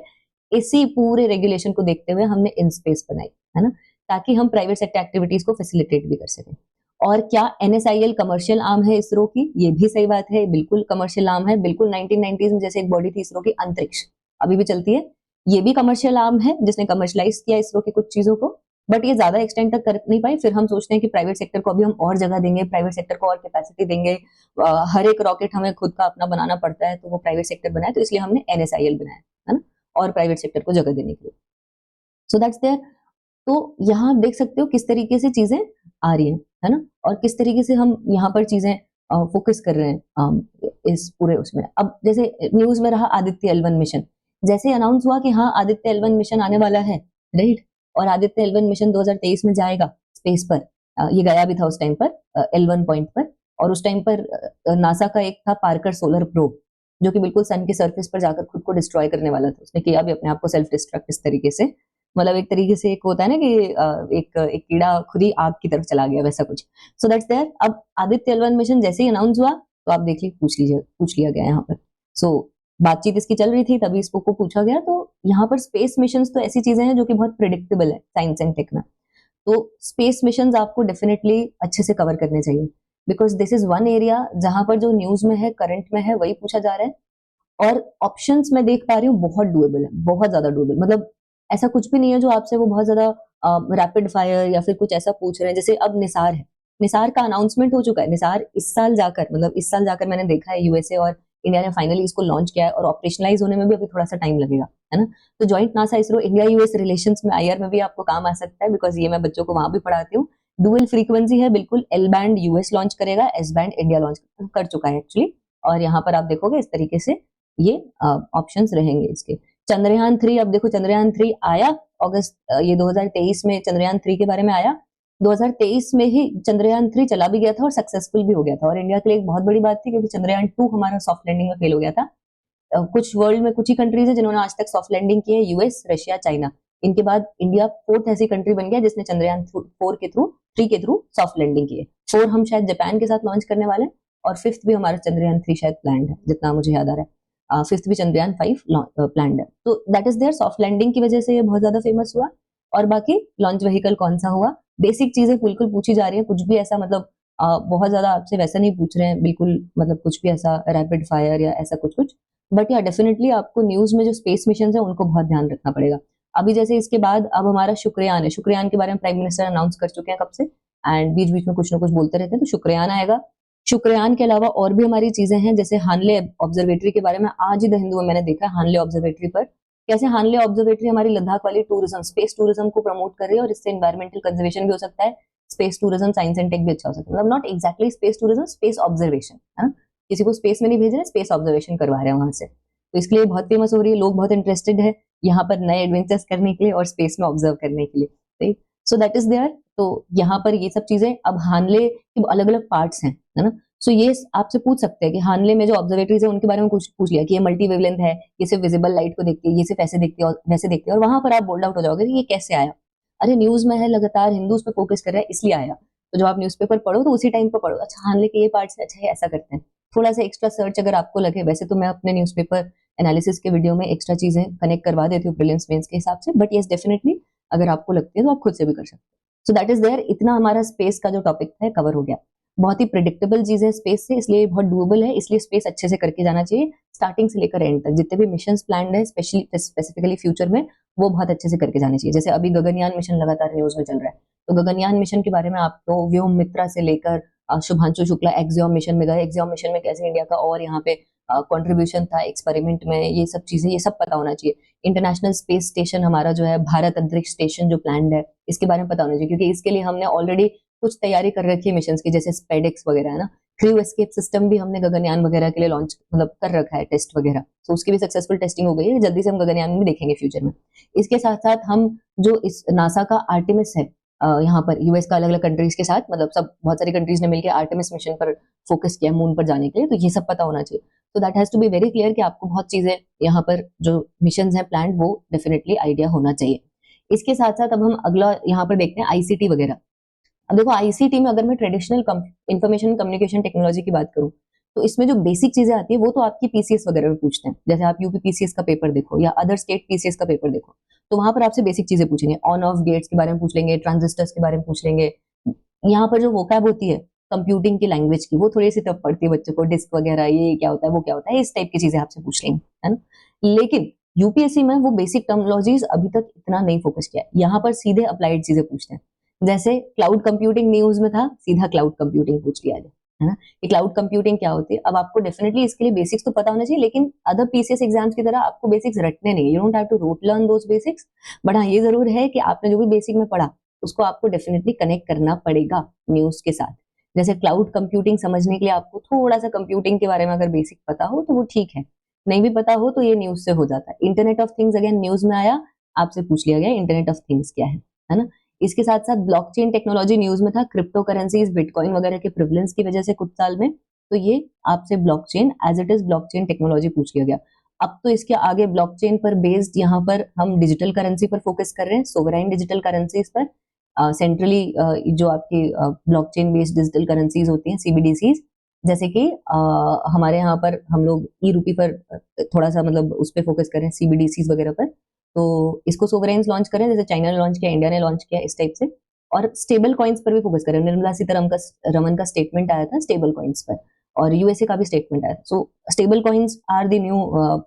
Speaker 1: इसी पूरे रेगुलेशन को देखते हुए हमने इन स्पेस बनाई, है ना, ताकि हम प्राइवेट सेक्टर एक्टिविटीज को फैसिलिटेट भी कर सकें। और क्या एनएसआईएल कमर्शियल आर्म है इसरो की, ये भी सही बात है, बिल्कुल कमर्शियल आर्म है, बिल्कुल 1990s में जैसे एक बॉडी थी इसरो की अंतरिक्ष, अभी भी चलती है, ये भी कमर्शियल आर्म है जिसने कमर्शलाइज किया इसरो की कुछ चीजों को, बट ये ज्यादा एक्सटेंड तक कर नहीं पाई। फिर हम सोचते हैं कि प्राइवेट सेक्टर को अभी हम और जगह देंगे, प्राइवेट सेक्टर को और कैपेसिटी देंगे, हर एक रॉकेट हमें खुद का अपना बनाना पड़ता है, तो वो प्राइवेट सेक्टर बनाया, तो इसलिए हमने एनएसआईएल बनाया, है ना, और प्राइवेट सेक्टर को जगह देने के लिए। So that's there. तो यहाँ आप देख सकते हो किस तरीके से चीजें आ रही हैं, है ना, और किस तरीके से हम यहाँ पर चीजें फोकस कर रहे हैं इस पूरे उसमें। अब जैसे न्यूज में रहा आदित्य L1 मिशन, जैसे अनाउंस हुआ कि हाँ आदित्य L1 मिशन आने वाला है, राइट, और आदित्य L1 मिशन 2023 में जाएगा स्पेस पर, ये गया भी था उस टाइम पर L1 पॉइंट पर, और उस टाइम पर नासा का एक था पार्कर सोलर प्रोब, जो कि बिल्कुल सन के सरफेस पर जाकर खुद को डिस्ट्रॉय करने वाला था, उसने किया भी अपने आप को सेल्फ डिस्ट्रक्ट इस तरीके से, मतलब एक तरीके से एक होता है ना कि एक कीड़ा खुद ही आग की तरफ चला गया, वैसा कुछ। So that's there. अब आदित्य L1 मिशन जैसे ही अनाउंस हुआ, तो आप देख लीजिए पूछ लिया गया यहाँ पर। सो बातचीत इसकी चल रही थी, तभी इसको पूछा गया। तो यहाँ पर स्पेस मिशन तो ऐसी चीजें हैं जो कि बहुत प्रिडिक्टेबल है साइंस एंड टेक में, तो स्पेस मिशन आपको डेफिनेटली अच्छे से कवर करने चाहिए, because this is one area जहां पर जो न्यूज में है, करंट में है, वही पूछा जा रहा है। और ऑप्शंस मैं देख पा रही हूँ बहुत डुएबल है, बहुत ज्यादा डुएबल, मतलब ऐसा कुछ भी नहीं है जो आपसे वो बहुत ज्यादा रैपिड फायर या फिर कुछ ऐसा पूछ रहे हैं। जैसे अब निसार है, निसार का अनाउंसमेंट हो चुका है, निसार इस साल जाकर मैंने देखा है यूएसए और इंडिया ने फाइनली इसको लॉन्च किया है, और ऑपरेशनलाइज होने में भी अभी थोड़ा सा टाइम लगेगा, है ना। तो joint NASA ISRO India US relations में आईआर में भी आपको काम आ सकता है, बिकॉज ये मैं बच्चों को वहां भी पढ़ाती हूँ। डुअल फ्रीक्वेंसी है, बिल्कुल एल बैंड यूएस लॉन्च करेगा, एस बैंड इंडिया लॉन्च कर चुका है एक्चुअली, और यहाँ पर आप देखोगे इस तरीके से ये ऑप्शंस रहेंगे इसके। चंद्रयान 3, अब देखो चंद्रयान 3 आया अगस्त, ये 2023 में चंद्रयान 3 के बारे में आया, 2023 में ही चंद्रयान 3 चला भी गया था और सक्सेसफुल भी हो गया था, और इंडिया के लिए एक बहुत बड़ी बात थी, क्योंकि चंद्रयान 2 हमारा सॉफ्ट लैंडिंग में फेल हो गया था। कुछ वर्ल्ड में कुछ ही कंट्रीज है जिन्होंने आज तक सॉफ्ट लैंडिंग की है, यूएस, रशिया, चाइना, इनके बाद इंडिया 4th ऐसी कंट्री बन गया जिसने चंद्रयान 3 के थ्रू सॉफ्ट लैंडिंग की है। 4 हम शायद जापान के साथ लॉन्च करने वाले हैं, और 5th भी हमारा चंद्रयान 3 शायद प्लान्ड है, जितना मुझे याद आ रहा है। 5th भी चंद्रयान 5 प्लान्ड है। तो that is there, soft landing की वजह से ये बहुत ज्यादा फेमस हुआ। और बाकी लॉन्च व्हीकल कौन सा हुआ, बेसिक चीजें बिल्कुल पूछी जा रही है, कुछ भी ऐसा मतलब बहुत ज्यादा आपसे वैसा नहीं पूछ रहे हैं बिल्कुल, मतलब कुछ भी ऐसा रैपिड फायर या ऐसा कुछ कुछ। बट या डेफिनेटली आपको न्यूज में जो स्पेस मिशन है उनको बहुत ध्यान रखना पड़ेगा। अभी जैसे इसके बाद अब हमारा शुक्रयान है, शुक्रयान के बारे में प्राइम मिनिस्टर अनाउंस कर चुके हैं कब से, एंड बीच बीच में कुछ ना कुछ बोलते रहते हैं, तो शुक्रयान आएगा। शुक्रयान के अलावा और भी हमारी चीजें हैं, जैसे हानले ऑब्जर्वेटरी के बारे में आज ही द हिंदू में मैंने देखा, हानले ऑब्जर्वेटरी पर कैसे हानले ऑब्जर्वेटरी हमारी लद्दाख वाली टूरिज्म, स्पेस टूरिज्म को प्रमोट कर रही है, और इससे एनवायरमेंटल कंजर्वेशन भी हो सकता है, space tourism, science and tech भी अच्छा हो सकता है। मतलब not exactly space tourism, space observation, है ना, किसी को स्पेस में नहीं भेज रहे, स्पेस ऑब्जर्वेशन करवा रहे हैं वहां से, तो इसके लिए बहुत फेमस हो रही है, लोग बहुत इंटरेस्टेड है यहाँ पर नए एडवेंचर्स करने के लिए और स्पेस में ऑब्जर्व करने के लिए, right. So that is there. तो यहाँ पर ये सब चीजें, अब हानले के अलग अलग पार्ट्स हैं, है ना। सो ये आपसे पूछ सकते हैं कि हानले में जो ऑब्जर्वेटरीज है उनके बारे में कुछ पूछ लिया कि ये मल्टी वेवलेंथ है, ये सिर्फ विजिबल लाइट को देखती है, ये सिर्फ ऐसे देखती है और वैसे देखती है, और वहां पर आप बोल्ड आउट हो जाओगे कि ये कैसे आया, अरे न्यूज में है, लगातार हिंदू उस पर फोकस कर रहा है इसलिए आया। तो जब आप न्यूज़पेपर पढ़ो तो उसी टाइम पर पढ़ो, अच्छा हानले के ये पार्ट्स है, अच्छा ये ऐसा करते हैं, थोड़ा सा एक्स्ट्रा सर्च अगर आपको लगे। वैसे तो मैं अपने न्यूज़पेपर एनालिसिस के वीडियो में एक्स्ट्रा चीजें कनेक्ट करवा देती हूँ प्रीलिम्स मेंस के हिसाब से, बट यस डेफिनेटली अगर आपको लगती है तो आप खुद से भी कर सकते हो। So that is there. इतना हमारा स्पेस का जो टॉपिक है कवर हो गया। बहुत ही प्रिडिक्टेबल चीज है स्पेस से, इसलिए बहुत डूएबल है, इसलिए स्पेस अच्छे से करके जाना चाहिए, स्टार्टिंग से लेकर एंड तक जितने भी मिशन प्लान है, स्पेसिफिकली फ्यूचर में, वो बहुत अच्छे से करके जाने चाहिए। जैसे अभी गगनयान मिशन लगातार न्यूज में चल रहा है, तो गगनयान मिशन के बारे में आपको व्योम मित्रा से लेकर शुभांशु शुक्ला एक्सियोम मिशन में गए, एक्सियोम मिशन में कैसे इंडिया का और यहाँ पे कंट्रीब्यूशन था एक्सपेरिमेंट में, ये सब चीजें, ये सब पता होना चाहिए। इंटरनेशनल स्पेस स्टेशन हमारा जो है, भारत अंतरिक्ष स्टेशन जो प्लान है, इसके बारे में पता होना चाहिए, क्योंकि इसके लिए हमने ऑलरेडी कुछ तैयारी कर रखी है मिशन की, जैसे स्पेडेक्स वगैरह, है ना। क्रू एस्केप सिस्टम भी हमने गगनयान वगैरह के लिए लॉन्च मतलब कर रखा है, टेस्ट वगैरह, तो उसकी भी सक्सेसफुल टेस्टिंग हो गई है, जल्दी से हम गगनयान में भी देखेंगे फ्यूचर में। इसके साथ साथ हम जो इस नासा का आर्टेमिस है, यहाँ पर यूएस का अलग अलग कंट्रीज के साथ, मतलब सब बहुत सारी कंट्रीज ने मिलकर आर्टेमिस मिशन पर फोकस किया मून पर जाने के लिए, तो ये सब पता होना चाहिए। तो that has to be very clear कि आपको बहुत चीजें यहाँ पर जो मिशन है प्लान, वो डेफिनेटली आइडिया होना चाहिए। इसके साथ साथ अब हम अगला यहाँ पर देखते हैं आईसीटी वगैरह। अब देखो आईसीटी में अगर मैं ट्रेडिशनल इंफॉर्मेशन कम्युनिकेशन टेक्नोलॉजी की बात करूं, तो इसमें जो बेसिक चीजें आती है वो तो आपकी पीसीएस वगैरह में पूछते हैं, जैसे आप यूपी पीसीएस का पेपर देखो या अदर स्टेट पीसीएस का पेपर देखो, तो वहां पर आपसे बेसिक चीजें पूछेंगे, ऑन ऑफ गेट्स के बारे में पूछ लेंगे, ट्रांजिस्टर्स के बारे में पूछ लेंगे। यहाँ पर जो वोकैब होती है कंप्यूटिंग की लैंग्वेज की, वो थोड़ी सी टफ पड़ती है बच्चों को, डिस्क वगैरह ये क्या होता है वो क्या होता है, इस टाइप की चीजें आपसे पूछ लेंगे, है ना। लेकिन यूपीएससी में वो बेसिक टर्मिनोलॉजीज अभी तक इतना नहीं फोकस किया है, यहाँ पर सीधे अप्लाइड चीजें पूछते हैं। जैसे क्लाउड कंप्यूटिंग न्यूज में था, सीधा क्लाउड कंप्यूटिंग पूछ लिया जाए, है ना, कि क्लाउड कंप्यूटिंग क्या होती है। अब आपको डेफिनेटली इसके लिए बेसिक्स तो पता होना चाहिए, लेकिन अदर पीसीएस एग्जाम्स की तरह आपको बेसिक्स रटने नहीं, you don't have to rote learn those basics, but हाँ ये जरूर है कि आपने जो भी बेसिक में पढ़ा उसको आपको डेफिनेटली कनेक्ट करना पड़ेगा न्यूज के साथ। जैसे क्लाउड कंप्यूटिंग समझने के लिए आपको थोड़ा सा कंप्यूटिंग के बारे में अगर बेसिक पता हो तो वो ठीक है, नहीं भी पता हो तो ये न्यूज से हो जाता है। Internet of things again news में आया, आपसे पूछ लिया गया इंटरनेट ऑफ थिंग्स क्या है ना। इसके साथ साथ ब्लॉकचेन टेक्नोलॉजी न्यूज में था, क्रिप्टो करेंसीज बिटकॉइन वगैरह के प्रिवलेंस की वजह से कुछ साल में, तो ये आपसे blockchain as it is blockchain technology पूछ लिया गया। अब तो इसके आगे ब्लॉकचेन पर बेस्ड यहाँ पर हम डिजिटल करेंसी पर फोकस कर रहे हैं, सोवरेन डिजिटल करेंसीज पर, सेंट्रली जो आपकी ब्लॉकचेन बेस्ड डिजिटल करेंसीज होती हैं सीबीडीसीज, जैसे कि हमारे यहाँ पर हम लोग ई रूपी पर थोड़ा सा मतलब उस पर फोकस करें, सीबीडीसीज वगैरह पर, तो इसको सोवरेन्स लॉन्च करें, जैसे चाइना ने लॉन्च किया, इंडिया ने लॉन्च किया, इस टाइप से। और स्टेबल कॉइन्स पर भी फोकस करें, निर्मला सीतारमन का स्टेटमेंट आया था स्टेबल कॉइन्स पर, और यूएसए का भी स्टेटमेंट आया था। So stable coins are the new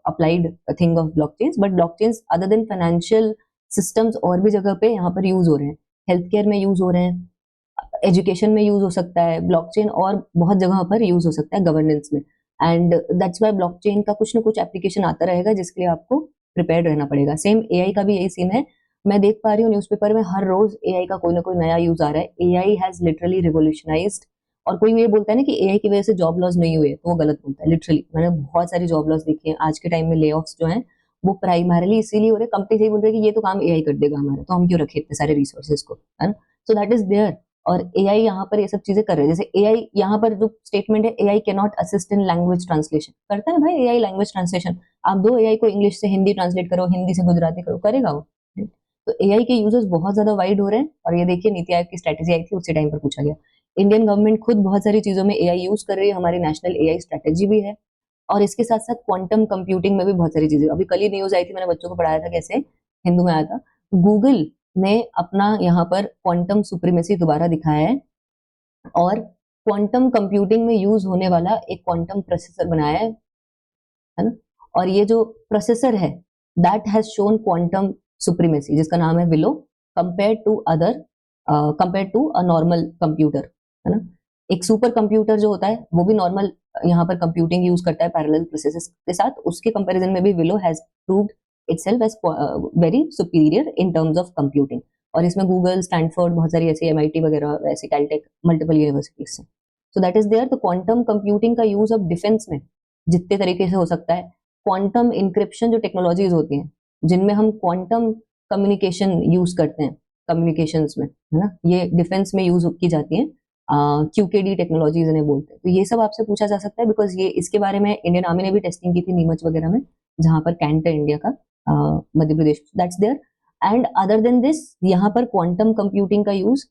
Speaker 1: applied thing of blockchains, but blockchains other than financial systems और भी जगह पे यहाँ पर यूज हो रहे हैं, हेल्थ केयर में यूज हो रहे हैं, एजुकेशन में यूज हो सकता है ब्लॉकचेन, और बहुत जगह पर यूज हो सकता है गवर्नेंस में, एंड दैट्स व्हाई ब्लॉकचेन का कुछ ना कुछ एप्लीकेशन आता रहेगा जिसके लिए आपको प्रिपेयर्ड रहना पड़ेगा। सेम एआई का भी यही सीन है, मैं देख पा रही हूँ न्यूज़पेपर में हर रोज एआई का कोई ना कोई नया यूज आ रहा है, एआई हैज लिटरली रिवोल्यूशनाइज्ड। और कोई ये बोलता है ना कि एआई की वजह से जॉब लॉस नहीं हुए, तो वो गलत बोलता है। लिटरली मैंने बहुत सारी जॉब लॉस देखी है आज के टाइम में, ले ऑफ्स जो है वो प्राइमरली इसीलिए हो रहे, कंपनी से बोल रहे हैं कि ये तो काम एआई कर देगा हमारा, तो हम क्यों रखे इतने सारे रिसोर्सेज को, है ना। सो दैट इज देयर, और एआई यहाँ पर ये सब चीजें कर रहे हैं। जैसे एआई यहाँ पर जो स्टेटमेंट है, AI can not assist in language translation, करता है भाई एआई लैंग्वेज ट्रांसलेशन, आप दो एआई को इंग्लिश से हिंदी ट्रांसलेट करो, हिंदी से गुजराती करो, करेगा वो। तो एआई के यूजर्स बहुत ज्यादा वाइड हो रहे हैं, और ये देखिए नीति आयोग की स्ट्रेटेजी आई थी उसी टाइम पर पूछा गया। इंडियन गवर्नमेंट खुद बहुत सारी चीजों में एआई यूज कर रही है, हमारी नेशनल एआई स्ट्रेटेजी भी है, और इसके साथ साथ क्वांटम कंप्यूटिंग में भी बहुत सारी चीजें। अभी कल ही न्यूज आई थी, मैंने बच्चों को पढ़ाया था कैसे, हिंदू में आया था, गूगल ने अपना यहाँ पर क्वांटम सुप्रीमेसी दोबारा दिखाया है, और क्वांटम कंप्यूटिंग में यूज होने वाला एक क्वांटम प्रोसेसर बनाया है ना, और ये जो प्रोसेसर है that has shown quantum supremacy, जिसका नाम है Willow, compare to a normal computer, है ना। एक सुपर कंप्यूटर जो होता है वो भी नॉर्मल यहाँ पर कंप्यूटिंग यूज करता है पैरेलल प्रोसेसेस के साथ, उसके कंपैरिजन में भी Willow has proved itself as very superior in terms of computing. और इसमें गूगल, स्टैनफोर्ड, बहुत सारी ऐसी एमआईटी वगैरह, ऐसी कैलटेक, मल्टीपल यूनिवर्सिटीज से। So that is there. तो क्वांटम कंप्यूटिंग का यूज अब डिफेंस में जितने तरीके से हो सकता है, क्वांटम इंक्रिप्शन जो टेक्नोलॉजीज होती हैं जिनमें हम क्वांटम कम्युनिकेशन यूज करते हैं कम्युनिकेशंस में, है ना, ये डिफेंस में यूज की जाती है, क्यूकेडी टेक्नोलॉजीज इन्हें बोलते हैं। तो ये सब आपसे पूछा जा सकता है, बिकॉज ये इसके बारे में इंडियन आर्मी ने भी टेस्टिंग की थी नीमच वगैरह में, जहां पर कैंट है इंडिया का, Madhya Pradesh, that's there. And other than this, यहाँ पर क्वांटम कंप्यूटिंग का यूज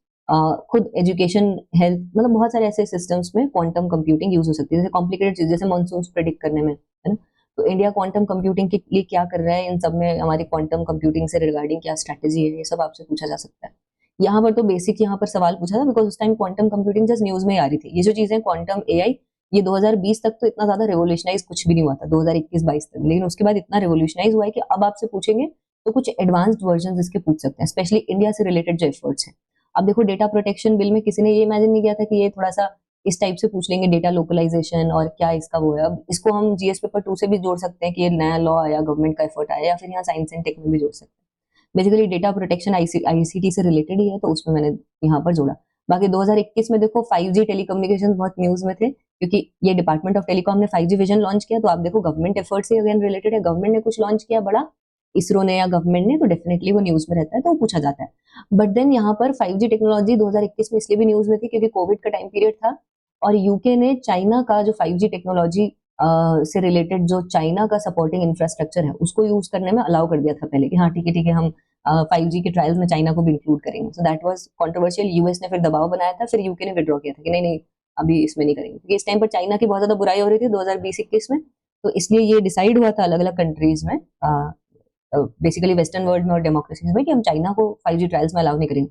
Speaker 1: खुद एजुकेशन, हेल्थ, मतलब बहुत सारे ऐसे सिस्टम्स में क्वांटम कंप्यूटिंग यूज हो सकती है, जैसे कॉम्प्लिकेटेड चीज, जैसे मानसून प्रेडिक्ट करने में, है ना। तो इंडिया क्वांटम कंप्यूटिंग के लिए क्या कर रहा है, इन सब में हमारी क्वांटम कंप्यूटिंग से रिगार्डिंग क्या स्ट्रैटेजी है, ये सब आपसे पूछा जा सकता है। यहाँ पर तो बेसिक यहाँ पर सवाल पूछा था, बिकॉज उस time quantum computing just news में ही आ रही थी। ये जो चीजें क्वांटम एआई, ये 2020 तक तो इतना ज्यादा रेवोल्यूशनाइज कुछ भी नहीं हुआ था, 2021-22 तक, लेकिन उसके बाद इतना रेवोल्यूशनाइज हुआ है कि अब आपसे पूछेंगे तो कुछ एडवांस्ड वर्जन इसके पूछ सकते हैं, स्पेशली इंडिया से रिलेटेड जो एफर्ट्स हैं। अब देखो, डेटा प्रोटेक्शन बिल में किसी ने ये इमेजिन नहीं किया था कि ये थोड़ा सा इस टाइप से पूछ लेंगे, डेटा लोकलाइजेशन और क्या इसका वो है। अब इसको हम जीएस पेपर 2 से भी जोड़ सकते हैं कि ये नया लॉ आया, गवर्नमेंट का एफर्ट आया, या फिर यहाँ साइंस एंड टेक में भी जोड़ सकते हैं। बेसिकली डेटा प्रोटेक्शन आईसीटी से रिलेटेड ही है, तो उसमें मैंने यहाँ पर जोड़ा। बाकी 2021 में देखो 5G टेलीकम्युनिकेशन बहुत न्यूज में थे, क्योंकि ये डिपार्टमेंट ऑफ टेलीकॉम ने 5G विजन लॉन्च किया। तो आप देखो, गवर्नमेंट एफर्ट से अगेन रिलेटेड है, गवर्नमेंट ने कुछ लॉन्च किया बड़ा, इसरो ने या गवर्नमेंट ने, तो डेफिनेटली वो न्यूज में रहता है, तो वो पूछा जाता है। बट देन यहाँ पर 5G टेक्नोलॉजी 2021 में इसलिए भी न्यूज में थी क्योंकि कोविड का टाइम पीरियड था, और यूके ने चाइना का जो 5G टेक्नोलॉजी से रिलेटेड जो चाइना का सपोर्टिंग इंफ्रास्ट्रक्चर है उसको यूज करने में अलाउ कर दिया था पहले, कि हाँ ठीक है हम 5G के ट्रायल्स में चाइना को भी इंक्लूड करेंगे। So that was controversial. US ने फिर दबाव बनाया था, फिर यूके ने विड्रॉ किया था कि नहीं नहीं अभी इसमें नहीं करेंगे, क्योंकि इस टाइम पर चाइना की बहुत ज्यादा बुराई हो रही थी 2020-21 में। तो इसलिए ये डिसाइड हुआ था अलग अलग कंट्रीज में, बेसिकली वेस्टर्न वर्ल्ड में और डेमोक्रेसीज में, कि हम चाइना को 5G ट्रायल्स में अलाउ नहीं करेंगे,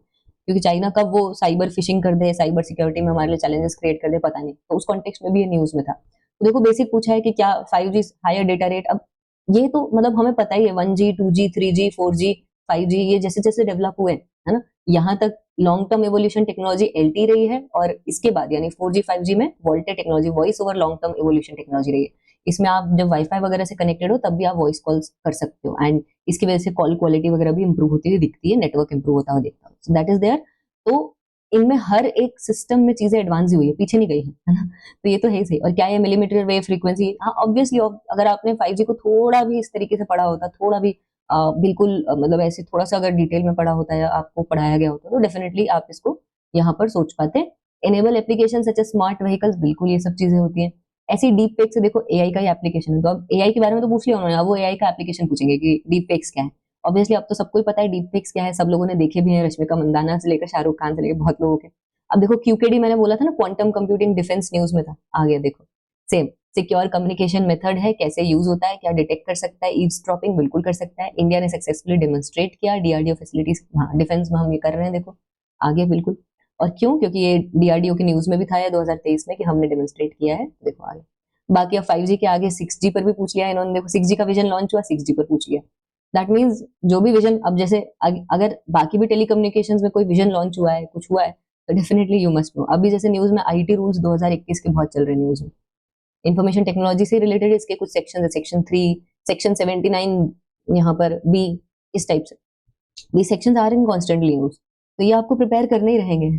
Speaker 1: क्योंकि चाइना कब वो साइबर फिशिंग कर दे, साइबर सिक्योरिटी में हमारे लिए चैलेंजेस क्रिएट कर दे, पता नहीं। तो उस कॉन्टेक्स्ट में भी ये न्यूज में था। तो देखो, बेसिक पूछा है कि क्या 5G हायर डेटा रेट, अब ये तो मतलब हमें पता ही है 1G 2G 3G 4G 5G ये जैसे जैसे डेवलप हुए, है ना, यहाँ तक long term evolution technology LT रही है, और इसके बाद यानी 4G 5G में VoLTE technology, voice over long term evolution technology रही है। इसमें आप जब वाईफाई वगैरह से कनेक्टेड हो तब भी आप वॉइस कॉल्स कर सकते हो, एंड इसकी वजह से कॉल क्वालिटी वगैरह भी इंप्रूव होती हुई दिखती है, नेटवर्क इंप्रूव होता हुआ दिखता है। That is there. तो इनमें हर एक सिस्टम में चीजें एडवांस हुई है, पीछे नहीं गई है ना। तो ये तो है ही सही। और क्या ये मिलीमीटर वेव फ्रीक्वेंसी, हाँ ऑब्वियसली, अगर आपने 5G को थोड़ा भी इस तरीके से पढ़ा होता, थोड़ा भी बिल्कुल मतलब ऐसे थोड़ा सा अगर डिटेल में पढ़ा होता है, आपको पढ़ाया गया होता, तो डेफिनेटली आप इसको यहाँ पर सोच पाते। Enable application such as smart vehicles, बिल्कुल ये सब चीजें होती हैं। ऐसी डीप फेक से देखो एआई का ही एप्लीकेशन है, तो अब एआई के बारे में तो पूछ लिया उन्होंने, अब वो एआई का एप्लीकेशन पूछेंगे कि डीप फेक्स क्या है। ऑब्वियसली अब तो सबको ही पता है डीप फेक्स क्या है, सब लोगों ने देखे भी हैं, रश्मिका मंदाना से लेकर शाहरुख खान से लेकर बहुत लोगों के। अब देखो, क्यूकेडी मैंने बोला था ना, क्वांटम कंप्यूटिंग डिफेंस न्यूज में था, आ गया देखो। सेम सिक्योर कम्युनिकेशन मेथड है, कैसे यूज होता है, क्या डिटेक्ट कर सकता है, ईव्सड्रॉपिंग बिल्कुल कर सकता है, इंडिया ने सक्सेसफुली डेमोन्स्ट्रेट किया, डीआरडीओ फैसिलिटीज डिफेंस में हम ये कर रहे हैं, देखो आगे बिल्कुल। और क्यों, क्योंकि ये डीआरडीओ की न्यूज में भी था 2023 में कि हमने डेमोन्स्ट्रेट किया है, देखो आगे। बाकी अब 5G के आगे 6G पर भी पूछ लिया इन्होंने, देखो 6G का विजन लॉन्च हुआ, 6G पर पूछ लिया। दैट मीन्स जो भी विजन, अब जैसे अगर बाकी भी टेलीकम्युनिकेशंस में कोई विजन लॉन्च हुआ है, कुछ हुआ है, तो डेफिनेटली यू मस्ट नो। अभी जैसे न्यूज में आईटी रूल्स 2021 के बहुत चल रहे हैं न्यूज में, इंफॉर्मेशन टेक्नोलॉजी से रिलेटेड इसके कुछ सेक्शन है, सेक्शन 3, सेक्शन 79 यहाँ पर बी, इस टाइप से ये सेक्शन आ रहे हैं कॉन्स्टेंटली न्यूज, तो ये आपको प्रिपेयर करने ही रहेंगे।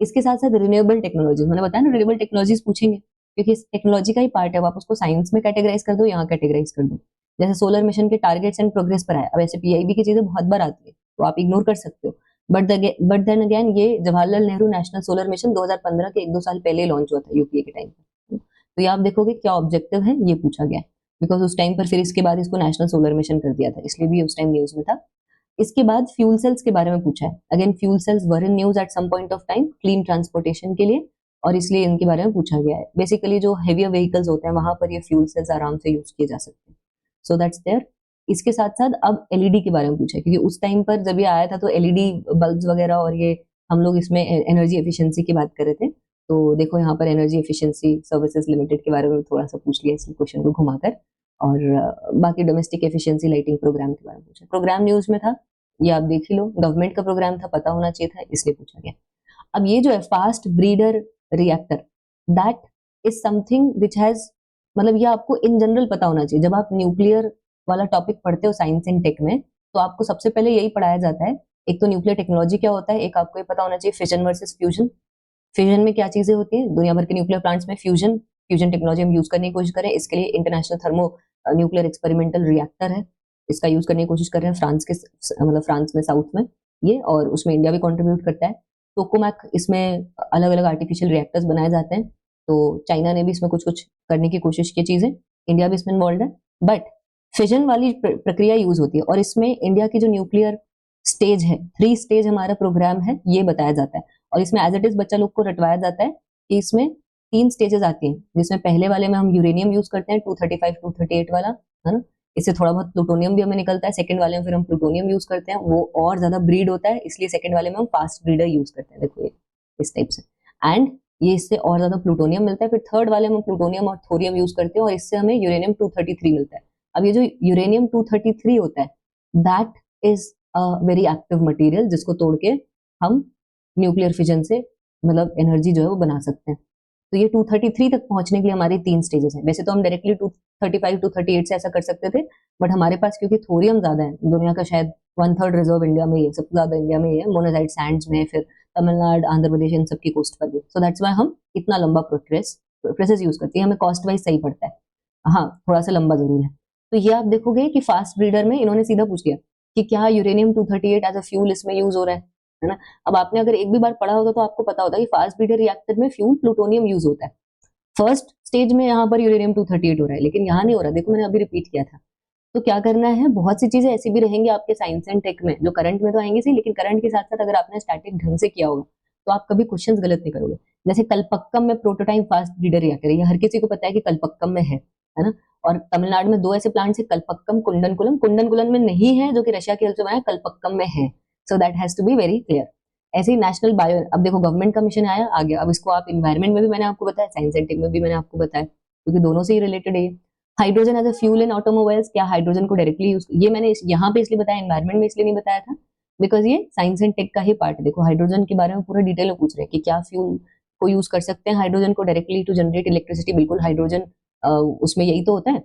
Speaker 1: इसके साथ साथ रिन्यूएबल टेक्नोलॉजी, मैंने बताया ना रिन्यूएबल टेक्नोलॉजीज पूछेंगे, क्योंकि इस टेक्नोलॉजी का ही पार्ट है। आप उसको साइंस में कैटेगराइज कर दो, यहाँ कैटेगराइज कर दो। जैसे सोलर मिशन के टारगेट्स एंड प्रोग्रेस पर आया, अब ऐसे पीआईबी की चीजें बहुत बार आती है, तो आप इग्नोर कर सकते हो। बट देन अगेन ये Jawaharlal Nehru national solar mission 2015 के 1-2 साल पहले लॉन्च हुआ था यूपीए के टाइम पर, तो ये आप देखोगे क्या ऑब्जेक्टिव है, ये पूछा गया है, बिकॉज उस टाइम पर फिर इसके बाद इसको नेशनल सोलर मिशन कर दिया था, इसलिए भी उस टाइम न्यूज में था। इसके बाद फ्यूल सेल्स के बारे में पूछा है, again fuel cells were in news at some point of time, clean transportation के लिए, और इसलिए इनके बारे में पूछा गया है। बेसिकली जो हेवियर व्हीकल्स होते हैं वहां पर ये फ्यूल सेल्स आराम से यूज किए जा सकते हैं। So that's there. इसके साथ साथ अब एलईडी के बारे में पूछा है, क्योंकि उस टाइम पर जब ये आया था तो एलईडी बल्ब्स वगैरह और ये हम लोग इसमें एनर्जी एफिशिएंसी की बात कर रहे थे। तो देखो यहाँ पर एनर्जी एफिशिएंसी सर्विसेज लिमिटेड के बारे में थोड़ा सा पूछ लिया इसलिए क्वेश्चन को घुमाकर, और बाकी डोमेस्टिक एफिशिएंसी लाइटिंग प्रोग्राम के बारे में पूछा। प्रोग्राम न्यूज में था, ये आप देख ही लो, गवर्नमेंट का प्रोग्राम था, पता होना चाहिए था, इसलिए पूछा गया। अब ये जो है fast breeder reactor, that is something which has, मतलब ये आपको इन जनरल पता होना चाहिए। जब आप न्यूक्लियर वाला टॉपिक पढ़ते हो साइंस एंड टेक में, तो आपको सबसे पहले यही पढ़ाया जाता है, एक तो न्यूक्लियर टेक्नोलॉजी क्या होता है, एक आपको ये पता होना चाहिए फिजन वर्सेस फ्यूजन। फ्यूजन में क्या चीजें होती हैं, दुनिया भर के न्यूक्लियर प्लांट्स में फ्यूजन फ्यूजन टेक्नोलॉजी हम यूज करने की कोशिश करें। इसके लिए international thermo nuclear experimental reactor है, इसका यूज करने की कोशिश कर रहे हैं फ्रांस के, मतलब फ्रांस में साउथ में ये, और उसमें इंडिया भी कंट्रीब्यूट करता है। टोकामेक, इसमें अलग अलग आर्टिफिशियल रिएक्टर्स बनाए जाते हैं, तो चाइना ने भी इसमें कुछ कुछ करने की कोशिश की चीजें, इंडिया भी इसमें इन्वॉल्व है। बट फिजन वाली प्रक्रिया यूज होती है, और इसमें इंडिया की जो न्यूक्लियर स्टेज है, 3 स्टेज हमारा प्रोग्राम है, ये बताया जाता है। और इसमें एज इट इज बच्चा लोग को रटवाया जाता है कि इसमें 3 स्टेजेस आती हैं, जिसमें पहले वाले में हम यूरेनियम यूज करते हैं 235 238 वाला, है ना, इससे थोड़ा बहुत प्लूटोनियम भी हमें निकलता है। सेकंड वाले में फिर हम प्लूटोनियम यूज करते हैं, वो और ज्यादा ब्रीड होता है, इसलिए सेकंड वाले में हम फास्ट ब्रीडर यूज करते हैं, देखो ये इस टाइप से, एंड ये इससे और ज्यादा प्लूटोनियम मिलता है। फिर थर्ड वाले में हम प्लूटोनियम और थोरियम यूज करते हैं, और इससे हमें यूरेनियम 233 मिलता है। अब ये जो यूरेनियम 233 होता है, that is a very active material, जिसको तोड़ के हम न्यूक्लियर फिजन से मतलब एनर्जी जो है वो बना सकते हैं। तो ये 233 तक पहुंचने के लिए हमारी 3 स्टेजेस हैं। वैसे तो हम डायरेक्टली 235 238 से ऐसा कर सकते थे, बट हमारे पास क्योंकि थोरियम ज्यादा है, दुनिया का शायद 1/3 रिजर्व इंडिया में ही है, सबसे ज्यादा इंडिया में ही है, मोनाजाइट सैंड्स में, फिर तमिलनाडु, आंध्र प्रदेश, इन सबकी कोस्ट पर भी। सो दैट्स वाई हम इतना लंबा प्रोसेस यूज करते हैं, हमें कॉस्ट वाइज सही पड़ता है। हाँ, थोड़ा सा लंबा जरूर है। तो ये आप देखोगे कि फास्ट ब्रीडर में इन्होंने सीधा पूछ लिया कि क्या यूरेनियम 238 एज अ फ्यूल इसमें यूज हो रहा है ना। अब आपने अगर एक भी बार पढ़ा होता तो आपको पता होता कि फास्ट ब्रीडर रिएक्टर में फ्यूल प्लूटोनियम यूज होता है। फर्स्ट स्टेज में यहाँ पर यूरेनियम 238 हो रहा है, लेकिन यहाँ नहीं हो रहा, देखो मैंने अभी रिपीट किया था। तो क्या करना है, बहुत सी चीजें ऐसी भी रहेंगी आपके साइंस एंड टेक में जो करंट में तो आएंगे सही, लेकिन करंट के साथ साथ अगर आपने स्टैटिक ढंग से किया होगा तो आप कभी क्वेश्चंस गलत नहीं करोगे। जैसे कलपक्कम में प्रोटोटाइप फास्ट ब्रीडर रिएक्टर है, ये हर किसी को पता है कि कलपक्कम में है ना। और तमिलनाडु में 2 ऐसे प्लांट्स है, कलपक्कम, कुंडनकुलम। कुंडनकुलम में नहीं है, जो कि रशिया की हेल्प से बनाया, कलपक्कम में है। So that has to be very clear. ऐसे ही नेशनल बायो, अब देखो गवर्नमेंट का मिशन आया आ गया, अब इसको आप इन्वायरमेंट में भी मैंने आपको बताया, साइंस एंड टेक में भी मैंने आपको बताया, क्योंकि दोनों से ही रिलेटेड है। Hydrogen as a fuel in automobiles, क्या हाइड्रोजन को डायरेक्टली यूज, ये मैंने यहाँ पे इसलिए बताया, एनवायरमेंट में इसलिए नहीं बताया था बिकॉज ये साइंस एंड टेक का ही पार्ट है। देखो हाइड्रोजन के बारे में पूरा डिटेल में पूछ रहे हैं कि क्या फ्यूल को यूज कर सकते हैं हाइड्रोजन को डायरेक्टली टू जनरेट इलेक्ट्रिसिटी। बिल्कुल, हाइड्रोजन उसमें यही तो होता है,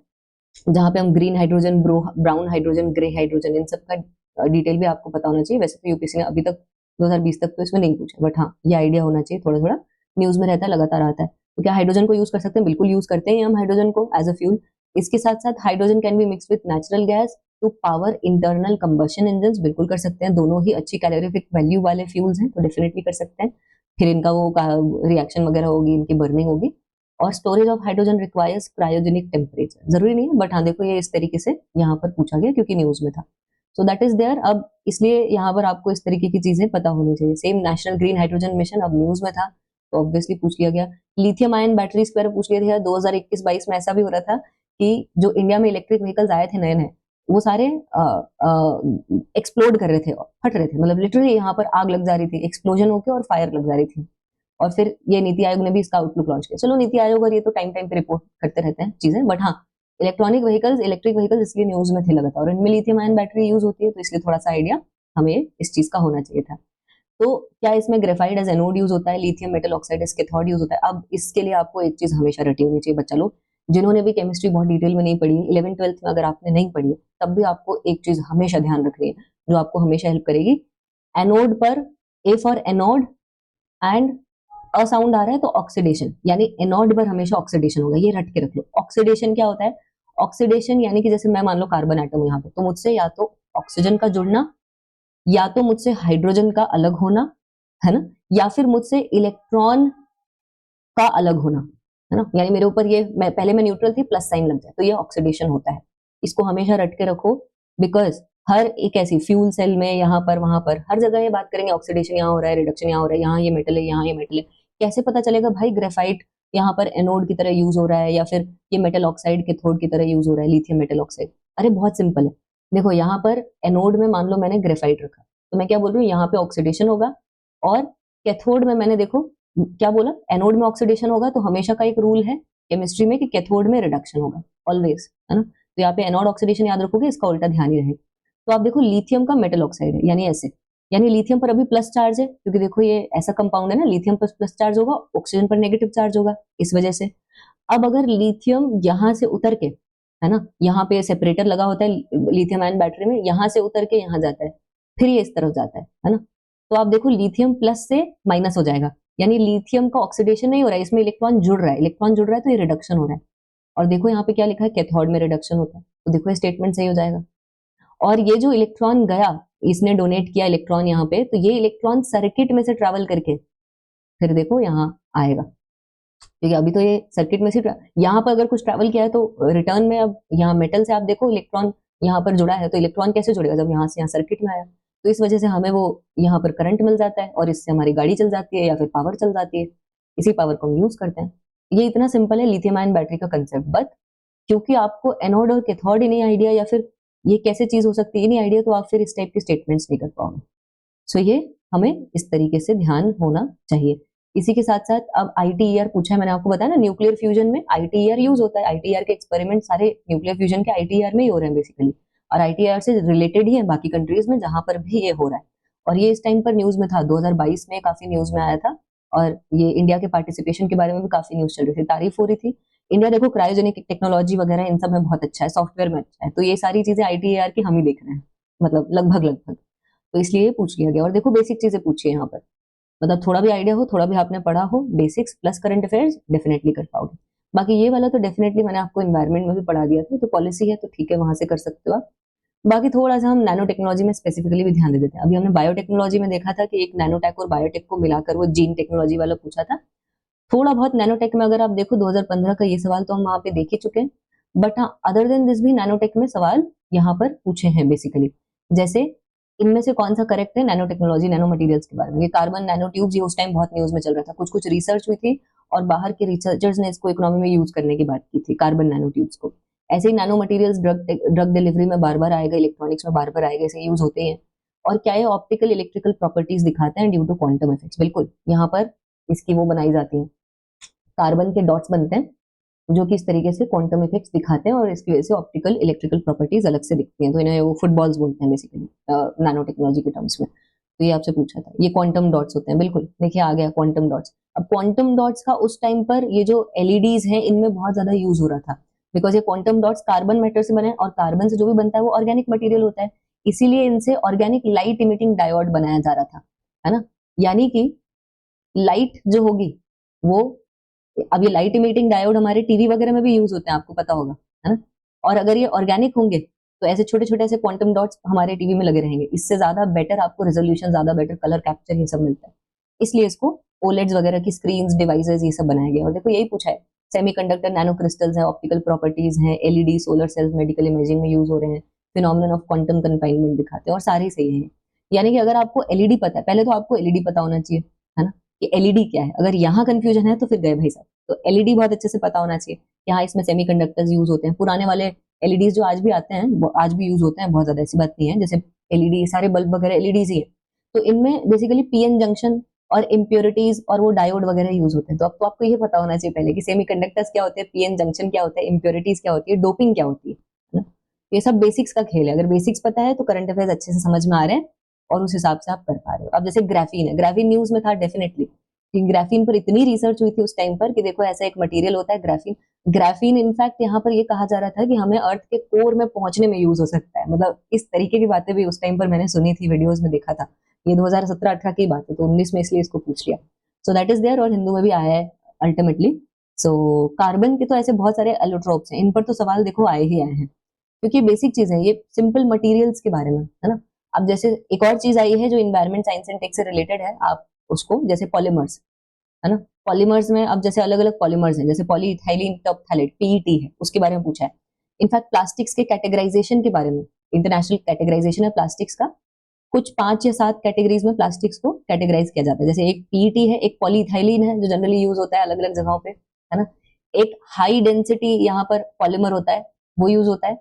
Speaker 1: जहां पे हम green hydrogen, brown hydrogen, grey hydrogen, इन सब का डिटेल भी आपको पता होना चाहिए। वैसे तो यूपीएससी ने अभी तक 2020 तक तो इसमें नहीं पूछा, बट हाँ ये आइडिया होना चाहिए, थोड़ा थोड़ा न्यूज में रहता है, लगातार आता है। तो क्या हाइड्रोजन को यूज कर सकते हैं, बिल्कुल यूज करते हैं हम हाइड्रोजन को एज अ फ्यूल। इसके साथ साथ hydrogen can be mix with natural gas to power internal combustion engine, बिल्कुल कर सकते हैं। दोनों ही अच्छी कैलोरीफिक वैल्यू वाले फ्यूल्स हैं, तो डेफिनेटली कर सकते हैं। फिर इनका वो रिएक्शन वगैरह होगी, इनकी बर्निंग होगी। और storage of hydrogen requires cryogenic temperature, जरूरी नहीं है, बट हाँ देखो ये इस तरीके से यहाँ पर पूछा गया क्योंकि न्यूज में था। So that is there. अब इसलिए यहाँ पर आपको इस तरीके की चीजें पता होनी चाहिए। Same national green hydrogen mission अब न्यूज में था, तो ऑब्वियसली पूछ लिया गया। लिथियम आयन बैटरीज पर पूछ लिया था 2021-22 में। ऐसा भी हो रहा था कि जो इंडिया में इलेक्ट्रिक व्हीकल्स आए थे नए नए, वो सारे एक्सप्लोड कर रहे थे, फट रहे थे, मतलब लिटरली यहाँ पर आग लग जा रही थी, एक्सप्लोजन होकर और फायर लग जा रही थी। और फिर ये नीति आयोग ने भी इसका आउटलुक लॉन्च किया। चलो नीति आयोग और ये तो टाइम टाइम पे रिपोर्ट करते रहते हैं चीजें, बट हाँ इलेक्ट्रॉनिक व्हीकल्स, इलेक्ट्रिक व्हीकल्स इसलिए न्यूज में थे लगातार, और इनमें लिथियम आयन बैटरी यूज होती है, तो इसलिए थोड़ा सा आइडिया हमें इस चीज का होना चाहिए था। तो क्या इसमें ग्रेफाइट एज एनोड यूज होता है, lithium metal oxide as cathode use होता है। अब इसके लिए आपको एक चीज हमेशा रटी होनी चाहिए बच्चा लोग, जिन्होंने भी केमिस्ट्री बहुत डिटेल में नहीं पढ़ी है, 11th-12th में अगर आपने नहीं पढ़ी है, तब भी आपको एक चीज हमेशा ध्यान रखनी है जो आपको हमेशा हेल्प करेगी। एनोड पर A for anode and a sound आ रहा है तो ऑक्सीडेशन, यानी एनोड पर हमेशा ऑक्सीडेशन होगा, ये रट के रख लो। ऑक्सीडेशन क्या होता है, ऑक्सीडेशन यानी कि जैसे मैं मान लो कार्बन एटम यहाँ पे, तो मुझसे या तो ऑक्सीजन का जुड़ना, या तो मुझसे हाइड्रोजन का अलग होना, है ना, या फिर मुझसे इलेक्ट्रॉन का अलग होना, है ना। यानी मेरे ऊपर ये पहले मैं न्यूट्रल थी, प्लस साइन लग जाए, तो ये ऑक्सीडेशन होता है। इसको हमेशा रट के रखो, बिकॉज हर एक ऐसी फ्यूल सेल में, यहाँ पर वहां पर हर जगह ये बात करेंगे, ऑक्सीडेशन यहाँ हो रहा है, रिडक्शन यहाँ हो रहा है, यहाँ ये मेटल है, यहाँ ये मेटल है। कैसे पता चलेगा भाई ग्रेफाइट यहाँ पर एनोड की तरह यूज हो रहा है या फिर ये मेटल ऑक्साइड कैथोड की तरह यूज हो रहा है, लिथियम मेटल ऑक्साइड? अरे बहुत सिंपल है। देखो यहाँ पर एनोड में मान लो मैंने ग्रेफाइट रखा, तो मैं क्या बोल रही हूँ, यहाँ पे ऑक्सीडेशन होगा, और कैथोड में मैंने देखो क्या बोला, एनोड में ऑक्सीडेशन होगा, तो हमेशा का एक रूल है केमिस्ट्री में कि कैथोड में रिडक्शन होगा ऑलवेज, है ना। तो यहाँ पे एनोड ऑक्सीडेशन याद रखोगे, इसका उल्टा ध्यान ही रहे। तो आप देखो लिथियम का मेटल ऑक्साइड है, यानी ऐसे, यानी लिथियम पर अभी प्लस चार्ज है, क्योंकि देखो ये ऐसा कंपाउंड है ना, लिथियम पर प्लस चार्ज होगा, ऑक्सीजन पर नेगेटिव चार्ज होगा, इस वजह से। अब अगर लिथियम यहाँ से उतर के, है ना, यहाँ पे सेपरेटर लगा होता है लिथियम आयन बैटरी में, यहाँ से उतर के यहाँ जाता है, फिर ये इस तरफ जाता है ना। तो आप देखो लिथियम प्लस से माइनस हो जाएगा, यानी लिथियम का ऑक्सीडेशन नहीं हो रहा है, इसमें इलेक्ट्रॉन जुड़ रहा है, इलेक्ट्रॉन जुड़ रहा है तो ये रिडक्शन हो रहा है। और देखो यहाँ पे क्या लिखा है, कैथोड में रिडक्शन होता है, तो देखो ये स्टेटमेंट सही हो जाएगा। और ये जो इलेक्ट्रॉन गया, इसने डोनेट किया इलेक्ट्रॉन यहाँ पे, तो ये इलेक्ट्रॉन सर्किट में से ट्रेवल करके फिर देखो यहाँ आएगा, ठीक है। अभी तो ये सर्किट में से यहाँ पर अगर कुछ ट्रैवल किया है तो रिटर्न में, अब यहाँ मेटल से आप देखो इलेक्ट्रॉन यहाँ पर जुड़ा है, तो इलेक्ट्रॉन कैसे जुड़ेगा, जब यहाँ से यहाँ सर्किट में आया, तो इस वजह से हमें वो यहाँ पर करंट मिल जाता है, और इससे हमारी गाड़ी चल जाती है या फिर पावर चल जाती है, इसी पावर को हम यूज करते हैं। ये इतना सिंपल है लिथियम आयन बैटरी का कंसेप्ट। बट क्योंकि आपको एनोड और कैथोड ही नहीं आइडिया, या फिर ये कैसे चीज हो सकती है नहीं आइडिया, तो आप फिर इस टाइप के स्टेटमेंट्स नहीं कर पाओगे। सो ये हमें इस तरीके से ध्यान होना चाहिए। इसी के साथ साथ अब आईटीईआर पूछा है, मैंने आपको बताया ना, न्यूक्लियर फ्यूजन में आईटीईआर यूज होता है। आईटीईआर के एक्सपेरिमेंट सारे न्यूक्लियर फ्यूजन के आईटीईआर में ही हो रहे हैं बेसिकली, और आईटीईआर से रिलेटेड ही है बाकी कंट्रीज में जहां पर भी ये हो रहा है। और ये इस टाइम पर न्यूज में था, 2022 में काफी न्यूज में आया था, और ये इंडिया के पार्टिसिपेशन के बारे में भी काफी न्यूज चल रही थी, तारीफ हो रही थी। इंडिया देखो क्रायोजेनिक टेक्नोलॉजी वगैरह इन सब में बहुत अच्छा है, सॉफ्टवेयर में अच्छा है, तो ये सारी चीजें आईटीईआर की हम ही देख रहे हैं, मतलब लगभग लगभग। तो इसलिए पूछ लिया गया। और देखो बेसिक चीजें पूछी है यहाँ पर, मतलब थोड़ा भी आइडिया हो, थोड़ा भी आपने पढ़ा हो, basics plus current affairs definitely कर पाओगे। बाकी ये वाला तो डेफिनेटली मैंने आपको इन्वायरमेंट में भी पढ़ा दिया था, तो पॉलिसी है तो ठीक है, वहां से कर सकते हो आप। बाकी थोड़ा सा हम नैनो टेक्नोलॉजी में स्पेसिफिकली भी ध्यान दे देते हैं। अभी हमने बायोटेक्नोलॉजी में देखा था कि एक नैनोटेक और बायोटेक को मिलाकर वो जीन टेक्नोलॉजी वाला पूछा था। थोड़ा बहुत नैनोटेक में अगर आप देखो 2015 का ये सवाल तो हम वहां पे देख ही चुके हैं। बट हाँ, अदर देन दिस भी नैनोटेक में सवाल यहाँ पर पूछे हैं बेसिकली। जैसे इनमें से कौन सा करेक्ट है नैनो टेक्नोलॉजी नैनो मटेरियल्स के बारे में, ये कार्बन नैनो ट्यूब्स, ये उस टाइम बहुत न्यूज में चल रहा था, कुछ कुछ रिसर्च हुई थी और बाहर के रिसर्चर्स ने इसको इकोनॉमी में यूज करने की बात की थी, कार्बन नैनो ट्यूब्स को। ऐसे ही नैनो मटेरियल्स ड्रग डिलीवरी में बार बार आएगा, इलेक्ट्रॉनिक्स में बार बार आएगा, ऐसे यूज होते हैं। और क्या ये ऑप्टिकल इलेक्ट्रिकल प्रॉपर्टीज दिखाते हैं ड्यू टू क्वांटम इफेक्ट्स, बिल्कुल। यहाँ पर इसकी वो बनाई जाती है, कार्बन के डॉट्स बनते हैं जो कि इस तरीके से क्वांटम इफेक्ट्स दिखाते हैं, और इसकी वजह से ऑप्टिकल इलेक्ट्रिकल प्रॉपर्टीज अलग से दिखती हैं, तो इन्हें वो फुटबॉल्स बोलते हैं बेसिकली नैनो टेक्नोलॉजी के टर्म्स में। तो ये आपसे पूछा था, ये क्वांटम डॉट्स होते हैं, बिल्कुल देखिए आ गया क्वांटम डॉट्स। अब क्वांटम डॉट्स का उस टाइम पर ये जो एलईडीज हैं इनमें बहुत ज्यादा यूज हो रहा था, बिकॉज ये क्वांटम डॉट्स कार्बन मैटर से बने, और कार्बन से जो भी बनता है वो ऑर्गेनिक मटेरियल होता है, इसीलिए इनसे ऑर्गेनिक लाइट इमिटिंग डायोड बनाया जा रहा था, है ना। यानी कि लाइट जो होगी वो, अब ये लाइट इमिटिंग डायोड हमारे टीवी वगैरह में भी यूज होते हैं, आपको पता होगा, है ना। और अगर ये ऑर्गेनिक होंगे तो ऐसे छोटे छोटे ऐसे क्वांटम डॉट्स हमारे टीवी में लगे रहेंगे, इससे ज्यादा बेटर आपको रेजोल्यूशन, ज्यादा बेटर कलर कैप्चर ये सब मिलता है, इसलिए इसको ओलेड्स वगैरह की स्क्रीन्स, डिवाइसेस ये सब बनाया गया। और देखो यही पूछा है, सेमीकंडक्टर, नैनो क्रिस्टल्स है, ऑप्टिकल प्रॉपर्टीज हैं, LED, solar cells medical imaging में यूज हो रहे हैं, फिनोमिनन ऑफ क्वांटम कन्फाइनमेंट दिखाते हैं, और सारे सही है। यानी कि अगर आपको एलईडी पता है, पहले तो आपको एलईडी पता होना चाहिए, है ना, कि एलईडी क्या है। अगर यहाँ कंफ्यूजन है तो फिर गए भाई साहब। तो एलईडी बहुत अच्छे से पता होना चाहिए कि हाँ इसमें सेमीकंडक्टर्स यूज होते हैं, पुराने वाले एलईडीज जो आज भी आते हैं वो आज भी यूज होते हैं, बहुत ज्यादा ऐसी बात नहीं है, जैसे एलईडी सारे बल्ब वगैरह एलईडीज ही है। तो इनमें बेसिकली पीएन जंक्शन और इम्प्योरिटीज और वो डायोड वगैरह यूज होते हैं। तो अब तो आपको ये पता होना चाहिए पहले कि सेमीकंडक्टर्स क्या होते हैं, पीएन जंक्शन क्या होता है, इम्प्योरिटीज क्या होती है, डोपिंग क्या होती है ना। ये सब बेसिक्स का खेल है, अगर बेसिक्स पता है तो करंट अफेयर्स अच्छे से समझ में आ रहे हैं और उस हिसाब से आप कर पा रहे हो। अब जैसे ग्राफीन है, ग्राफीन न्यूज में था डेफिनेटली, ग्राफीन पर इतनी रिसर्च हुई थी उस टाइम पर कि देखो ऐसा एक मटेरियल होता है ग्राफीन। ग्राफीन इनफैक्ट यहाँ पर ये कहा जा रहा था कि हमें अर्थ के कोर में पहुंचने में यूज हो सकता है, मतलब इस तरीके की बातें भी उस टाइम पर मैंने सुनी थी, वीडियोस में देखा था। ये 2017-18 की बात है, तो 19 में इसलिए इसको पूछ लिया। सो दैट इज देयर, और हिंदू में भी आया है अल्टीमेटली। सो कार्बन के तो ऐसे बहुत सारे एलोट्रोप्स हैं, इन पर तो सवाल देखो आए ही आए हैं, क्योंकि बेसिक चीज है, ये सिंपल मटेरियल्स के बारे में है ना। अब जैसे एक और चीज आई है जो इन्वायरमेंट साइंस एंड टेक से रिलेटेड है, आप उसको, जैसे पॉलीमर्स, है ना। पॉलीमर्स में अब जैसे अलग अलग पॉलीमर्स हैं, जैसे पॉलीइथाइलिन टॉप्थैलेट पीईटी है, उसके बारे में पूछा है। इनफैक्ट प्लास्टिक्स के कैटेगराइजेशन के बारे में, इंटरनेशनल कैटेगराइजेशन है प्लास्टिक्स का, कुछ 5 या 7 कैटेगरीज में प्लास्टिक्स को कैटेगराइज किया जाता है। जैसे एक पीईटी है, एक पॉलीइथाइलिन है जो जनरली यूज होता है अलग अलग जगहों पे, है ना। एक हाई डेंसिटी यहाँ पर पॉलीमर होता है, वो यूज होता है,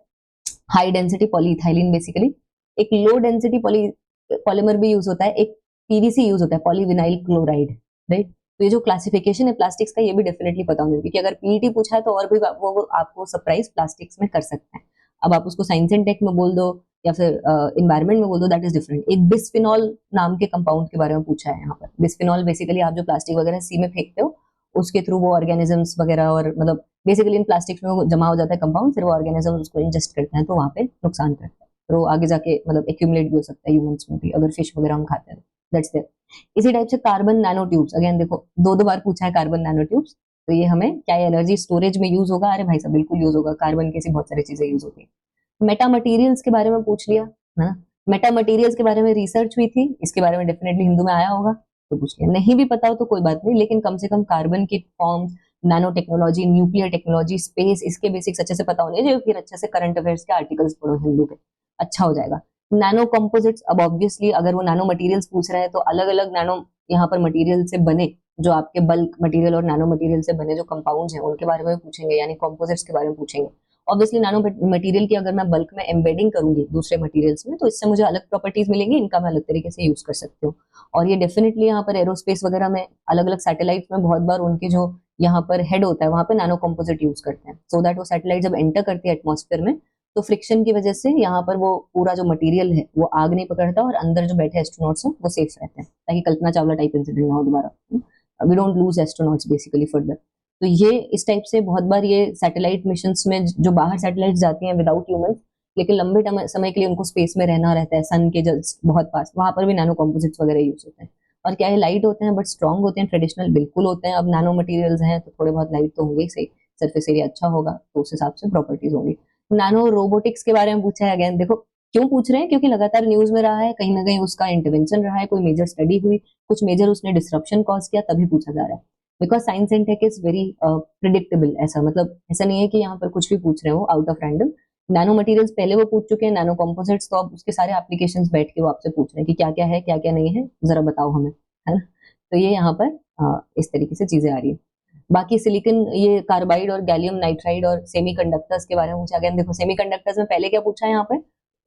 Speaker 1: हाई डेंसिटी पॉलीइथाइलिन बेसिकली। एक लो डेंसिटी पॉलीमर भी यूज होता है, एक पीवीसी यूज होता है, पॉलीविनाइल क्लोराइड, राइट। तो ये जो क्लासिफिकेशन है प्लास्टिक्स का, ये भी डेफिनेटली पता होगा, क्योंकि अगर पीईटी पूछा है तो और भी वो आपको सरप्राइज प्लास्टिक्स में कर सकते हैं। अब आप उसको साइंस एंड टेक में बोल दो या फिर इन्वायरमेंट में बोल दो, दैट इज डिफरेंट। एक बिस्फिनॉल नाम के कंपाउंड के बारे में पूछा है यहाँ पर। बिस्फिनॉल बेसिकली आप जो प्लास्टिक वगैरह सी में फेंकते हो उसके थ्रू वो ऑर्गेनिजम्स वगैरह, और मतलब बेसिकली इन प्लास्टिक्स में वो जमा हो जाता है कंपाउंड, फिर वो ऑर्गेनिज्म उसको इंजेस्ट करते हैं तो वहां पे नुकसान करता है, फिर वो आगे जाके मतलब एक्यूमुलेट भी हो सकता है ह्यूमंस में भी, अगर फिश वगैरह हम खाते हैं। That's there. इसी टाइप से कार्बन नैनो ट्यूब्स, अगेन देखो दो दो बार पूछा है कार्बन नैनो ट्यूब्स, तो ये हमें क्या एनर्जी स्टोरेज में यूज होगा? अरे भाई साहब बिल्कुल यूज होगा, कार्बन की बहुत सारी चीजें यूज होती है। मेटा मटीरियल्स के बारे में पूछ लिया, है ना। मेटा मटीरियल्स के बारे में रिसर्च हुई थी, इसके बारे में डेफिनेटली हिंदू में आया होगा तो पूछ लिया। नहीं भी पता हो तो कोई बात नहीं, लेकिन कम से कम कार्बन की forms, nano technology, nuclear technology, space, इसके बेसिक्स अच्छे से पता होने चाहिए, फिर अच्छे से करंट अफेयर्स के आर्टिकल्स पढ़ो हिंदू के, अच्छा हो जाएगा। नैनो कंपोजिट्स, अब ऑब्वियसली अगर वो नैनो मटेरियल्स पूछ रहे हैं तो अलग अलग नैनो यहाँ पर मटेरियल से बने, जो आपके बल्क मटेरियल और नैनो मटेरियल से बने जो कंपाउंड्स हैं उनके बारे में पूछेंगे, यानी कंपोजिट्स के बारे में पूछेंगे। ऑब्वियसली नैनो मटेरियल की अगर मैं बल्क में एम्बेडिंग करूंगी दूसरे मटेरियल्स में तो इससे मुझे अलग प्रॉपर्टीज मिलेंगी, इनका मैं अलग तरीके से यूज कर सकती हूँ। और ये डेफिनेटली यहाँ पर एरोस्पेस वगैरह में अलग अलग सैटेलाइट में बहुत बार उनके जो यहाँ पर हेड होता है वहां पे नैनो कंपोजिट यूज करते हैं, सो दैट वो सैटेलाइट जब एंटर करती है एटमॉस्फेयर में तो फ्रिक्शन की वजह से यहाँ पर वो पूरा जो मटेरियल है वो आग नहीं पकड़ता और अंदर जो बैठे एस्ट्रोनॉट्स हैं वो सेफ रहते हैं, ताकि कल्पना चावला टाइप इंसिडेंट ना हो दोबारा। We don't lose astronauts basically further. तो ये इस टाइप से बहुत बार ये सैटेलाइट मिशंस में जो बाहर सैटेलाइट जाती हैं विदाउट ह्यूमन, लेकिन लंबे समय के लिए उनको स्पेस में रहना रहता है सन के जस्ट बहुत पास, वहां पर भी नैनो कॉम्पोजिट्स वगैरह यूज होते हैं। और क्या है, लाइट होते हैं बट स्ट्रॉन्ग होते हैं, ट्रेडिशनल बिल्कुल होते हैं। अब नैनो मटेरियल्स हैं तो थोड़े बहुत लाइट तो होंगे ही, सही सरफेस एरिया अच्छा होगा तो उस हिसाब से प्रॉपर्टीज होंगी। नैनो रोबोटिक्स के बारे में पूछा है, अगेन देखो क्यों पूछ रहे हैं, क्योंकि लगातार न्यूज में रहा है, कहीं ना कहीं उसका इंटरवेंशन रहा है, कोई मेजर स्टडी हुई, कुछ मेजर उसने डिस्ट्रप्शन कॉज किया, तभी पूछा जा रहा है। Because science and tech is very predictable, ऐसा मतलब ऐसा नहीं है कि यहाँ पर कुछ भी पूछ रहे हो out of random. Nano materials पहले वो पूछ चुके हैं, नैनो कंपोजिट्स तो अब उसके सारे एप्लीकेशंस बैठ के वो आपसे पूछ रहे हैं कि क्या क्या है क्या क्या नहीं है, जरा बताओ हमें, है ना। तो ये यहाँ पर इस तरीके से चीजें आ रही है। बाकी सिलिकॉन, ये कार्बाइड और गैलियम नाइट्राइड और सेमीकंडक्टर्स के बारे में पूछा गया। देखो सेमीकंडक्टर्स में पहले क्या पूछा है, यहाँ पे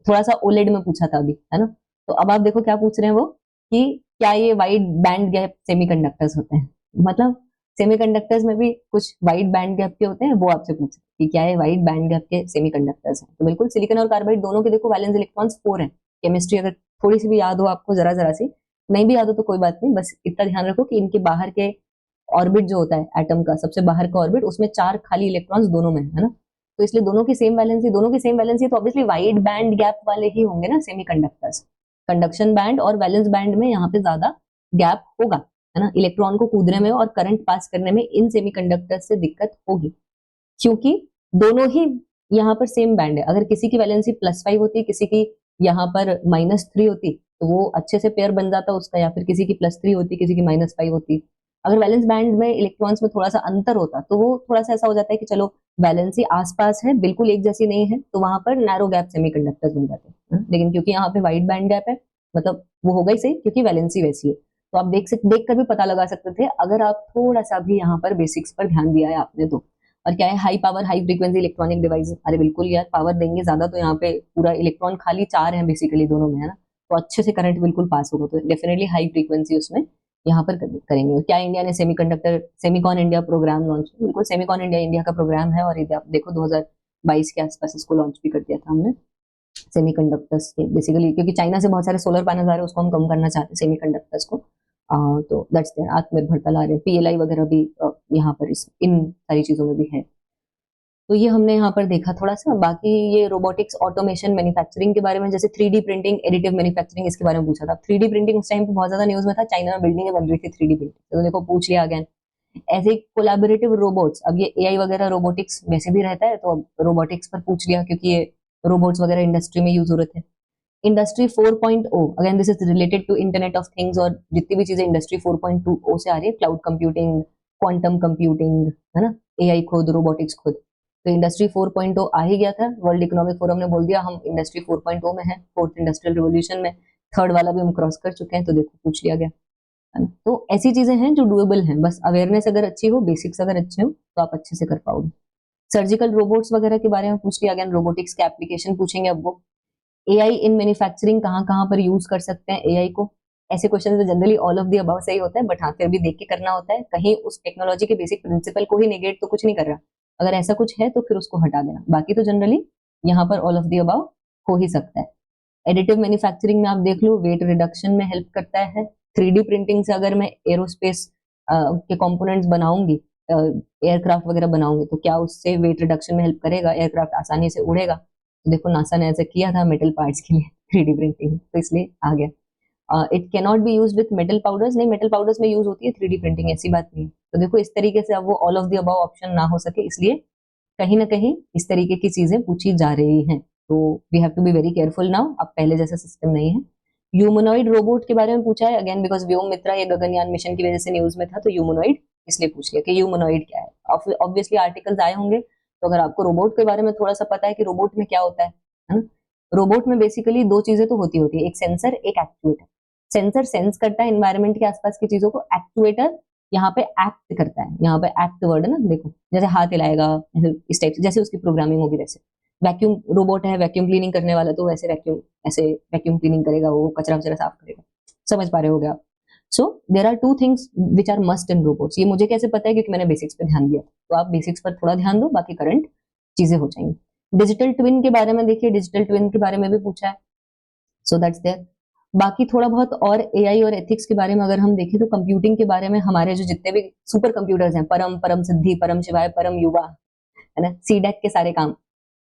Speaker 1: थोड़ा सा ओलेड में पूछा था अभी, है ना। तो अब आप देखो क्या पूछ रहे हैं वो, कि क्या ये वाइड बैंड गैप सेमीकंडक्टर्स होते हैं, मतलब सेमीकंडक्टर्स में भी कुछ वाइड बैंड गैप के होते हैं, वो आपसे पूछ कि क्या ये वाइड बैंड गैप के सेमीकंडक्टर्स हैं। तो बिल्कुल सिलिकॉन और कार्बाइड दोनों के देखो वैलेंस इलेक्ट्रॉन्स 4 हैं। केमिस्ट्री अगर थोड़ी सी भी याद हो आपको, जरा जरा सी, नहीं भी याद हो तो कोई बात नहीं, बस इतना ध्यान रखो कि इनके बाहर के ऑर्बिट जो होता है एटम का, सबसे बाहर का ऑर्बिट, उसमें 4 खाली इलेक्ट्रॉन्स दोनों में, है ना। तो इसलिए दोनों की सेम वैलेंसी, दोनों की सेम वैलेंसी तो ऑब्वियसली वाइड बैंड गैप वाले ही होंगे ना सेमीकंडक्टर्स। कंडक्शन बैंड और वैलेंस बैंड में यहाँ पे ज्यादा गैप होगा, है ना। इलेक्ट्रॉन को कूदने में और करंट पास करने में इन सेमीकंडक्टर से दिक्कत होगी, क्योंकि दोनों ही यहाँ पर सेम बैंड है। अगर किसी की वैलेंसी +5 होती, किसी की यहाँ पर -3 होती, तो वो अच्छे से पेयर बन जाता उसका, या फिर किसी की +3 होती, किसी की -5 होती। अगर वैलेंस बैंड में इलेक्ट्रॉन्स में थोड़ा सा अंतर होता तो वो थोड़ा सा ऐसा हो जाता है कि चलो वैलेंसी आसपास है, बिल्कुल एक जैसी नहीं है, तो वहां पर नैरो गैप सेमीकंडक्टर्स बन जाते हैं। लेकिन क्योंकि यहाँ पे वाइड बैंड गैप है, मतलब वो होगा ही सही, क्योंकि वैलेंसी वैसी है। तो आप देख कर भी पता लगा सकते थे अगर आप थोड़ा सा भी यहाँ पर बेसिक्स पर ध्यान दिया है आपने तो। और क्या है, high power high frequency electronic device, अरे बिल्कुल यार, पावर देंगे ज्यादा तो यहाँ पे पूरा इलेक्ट्रॉन खाली 4 है बेसिकली दोनों में, है ना। तो अच्छे से करंट बिल्कुल पास होगा, तो डेफिनेटली हाई फ्रीक्वेंसी उसमें यहाँ पर करेंगे। और क्या इंडिया ने semiconductor Semicon India programme launch किया, बिल्कुल सेमीकॉन इंडिया इंडिया का प्रोग्राम है, और ये आप देखो 2022 के आसपास इसको लॉन्च भी कर दिया था हमने सेमीकंडक्टर्स के, बेसिकली क्योंकि चाइना से बहुत सारे सोलर पैनल आ रहे हैं, उसको हम कम करना चाहते हैं सेमीकंडक्टर्स को। तो दैट्स देयर, आत्मनिर्भरता ला रहे हैं, पीएलआई वगैरह भी यहाँ पर इन सारी चीजों में भी है। तो ये हमने यहाँ पर देखा थोड़ा सा। बाकी ये रोबोटिक्स, ऑटोमेशन, मैन्युफैक्चरिंग के बारे में, जैसे 3D प्रिंटिंग, एडिटिव मैन्युफैक्चरिंग, इसके बारे में पूछा था। 3D प्रिंटिंग उस टाइम पे बहुत ज्यादा न्यूज में था, चाइना में बिल्डिंगें बन रही थी 3D प्रिंटिंग, तो देखो पूछ लिया अगेन। ऐसे कोलैबोरेटिव रोबोट्स, अब ये एआई वगैरह रोबोटिक्स वैसे भी रहता है, तो अब रोबोटिक्स पर पूछ लिया, क्योंकि ये रोबोट्स वगैरह इंडस्ट्री में यूज हो रहे थे। Industry 4.0, again this is related to internet of things, और जितनी भी चीजें इंडस्ट्री 4.2 से आ रही है, क्लाउड कंप्यूटिंग, क्वांटम कंप्यूटिंग, है ना, एआई खुद, रोबोटिक्स खुद। तो इंडस्ट्री 4.0 आ ही गया था, वर्ल्ड इकोनॉमिक फोरम ने बोल दिया हम इंडस्ट्री 4.0 में है, फोर्थ इंडस्ट्रियल रिवोल्यूशन में। थर्ड वाला भी हम क्रॉस कर चुके हैं, तो देखो पूछ लिया गया, है ना। तो ऐसी चीजें हैं जो डुएबल हैं, बस अवेयरनेस अगर अच्छी हो, बेसिक्स अगर अच्छे हो, तो आप अच्छे से कर पाओगे। सर्जिकल रोबोट्स वगैरह के बारे में पूछ लिया, अगेन रोबोटिक्स के एप्लीकेशन पूछेंगे अब वो। एआई इन मैन्युफैक्चरिंग कहाँ कहाँ पर यूज कर सकते हैं एआई को, ऐसे क्वेश्चन तो generally all of the above सही होता है, बट हाँ फिर भी देख के करना होता है, कहीं उस टेक्नोलॉजी के बेसिक प्रिंसिपल को ही निगेट तो कुछ नहीं कर रहा, अगर ऐसा कुछ है तो फिर उसको हटा देना, बाकी तो जनरली यहाँ पर ऑल ऑफ द अबव हो ही सकता है। एडिटिव मैन्युफैक्चरिंग में आप देख लो, वेट रिडक्शन में हेल्प करता है। 3D प्रिंटिंग से अगर मैं एरोस्पेस के कंपोनेंट्स बनाऊंगी, एयरक्राफ्ट वगैरह बनाऊंगी, तो क्या उससे वेट रिडक्शन में हेल्प करेगा, एयरक्राफ्ट आसानी से उड़ेगा। तो देखो नासा ने ऐसा किया था मेटल पार्ट्स के लिए 3D प्रिंटिंग, तो इसलिए आ गया। It can not be use with metal powders, नहीं मेटल पाउडर्स में यूज होती है 3D प्रिंटिंग, ऐसी बात नहीं है। तो देखो इस तरीके से अब वो all of the above option ना हो सके, इसलिए कहीं ना कहीं इस तरीके की चीजें पूछी जा रही हैं, तो we have to be very careful now, अब पहले जैसा सिस्टम नहीं है। ह्यूमनॉइड रोबोट के बारे में पूछा है, अगेन बिकॉज व्योम मित्रा ये गगनयान मिशन की वजह से न्यूज में था, तो ह्यूमनॉइड इसलिए पूछ लिया कि ह्यूमनॉइड क्या है। ऑब्वियसली आर्टिकल्स आए होंगे, तो अगर आपको रोबोट के बारे में थोड़ा सा पता है कि रोबोट में क्या होता है ना। रोबोट में बेसिकली दो चीजें तो होती है, एक सेंसर एक एक्चुएटर। सेंसर सेंस करता है एनवायरमेंट के आसपास की चीजों को, एक्चुएटर यहाँ पे एक्ट करता है, यहाँ पे एक्ट वर्ड है ना, देखो जैसे हाथ हिलाएगा इस टाइप से, जैसे उसकी प्रोग्रामिंग होगी वैसे। वैक्यूम रोबोट है, वैक्यूम क्लीनिंग करने वाला, तो वैसे वैक्यूम क्लीनिंग करेगा, वो कचरा वचरा साफ करेगा, समझ पा रहे होगे आप। So there are two things which are must in robots, ये मुझे कैसे पता है, क्योंकि मैंने बेसिक्स पे ध्यान दिया, तो आप बेसिक्स पर थोड़ा ध्यान दो, बाकी करंट चीजें हो जाएंगी। डिजिटल ट्विन के बारे में देखिए, डिजिटल ट्विन के बारे में भी पूछा है, सो दैट्स देयर। बाकी थोड़ा बहुत और एआई और एथिक्स के बारे में अगर हम देखें, तो कंप्यूटिंग के बारे में हमारे जो जितने भी सुपर कंप्यूटर्स हैं, परम परम सिद्धि परम शिवाय परम युवा, है ना, सीडेक के सारे काम,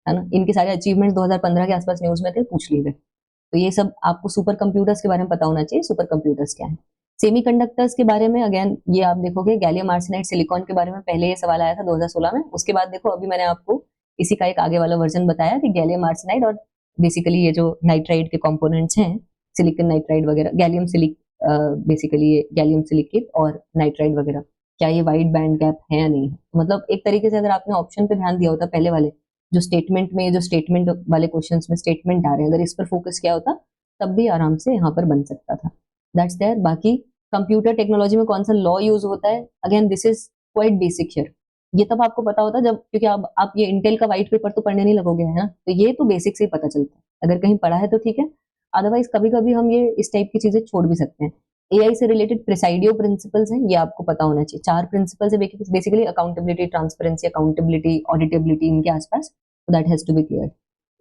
Speaker 1: है ना, इनके सारे अचीवमेंट्स 2015 के आसपास न्यूज में थे, पूछ लिए गए। तो ये सब आपको सुपर कंप्यूटर्स के बारे में पता होना चाहिए, सुपर कंप्यूटर्स क्या है। सेमीकंडक्टर्स के बारे में अगेन ये आप देखोगे, गैलियम आर्सेनाइड सिलिकॉन के बारे में पहले ये सवाल आया था 2016 में, उसके बाद देखो अभी मैंने आपको इसी का एक आगे वाला वर्जन बताया कि गैलियम आर्सेनाइड और बेसिकली ये जो नाइट्राइड के कंपोनेंट्स हैं, सिलिकॉन नाइट्राइड वगैरह, गैलियम सिलिक, बेसिकली ये गैलियम सिलिकेट और नाइट्राइड वगैरह, क्या ये वाइड बैंड गैप है या नहीं है। मतलब एक तरीके से अगर आपने ऑप्शन पे ध्यान दिया होता पहले वाले जो स्टेटमेंट में, जो स्टेटमेंट वाले क्वेश्चंस में स्टेटमेंट आ रहे हैं, अगर इस पर फोकस किया होता तब भी आराम से यहाँ पर बन सकता था। That's there. बाकी कंप्यूटर टेक्नोलॉजी में कौन सा लॉ यूज होता है, again this is quite basic here, ये तब आपको पता होता जब, क्योंकि आप ये इंटेल का व्हाइट पेपर तो पढ़ने नहीं लगोगे, है ना, तो ये तो बेसिक से ही पता चलता है, अगर कहीं पढ़ा है तो ठीक है, अदरवाइज कभी कभी हम ये इस टाइप की चीजें छोड़ भी सकते हैं। एआई से रिलेटेड प्रिसाइडियो प्रिंसिपल्स हैं, ये आपको पता होना चाहिए, 4 प्रिंसिपल्स है basically, accountability, transparency, accountability, auditability, इनके आसपास, that has to be clear.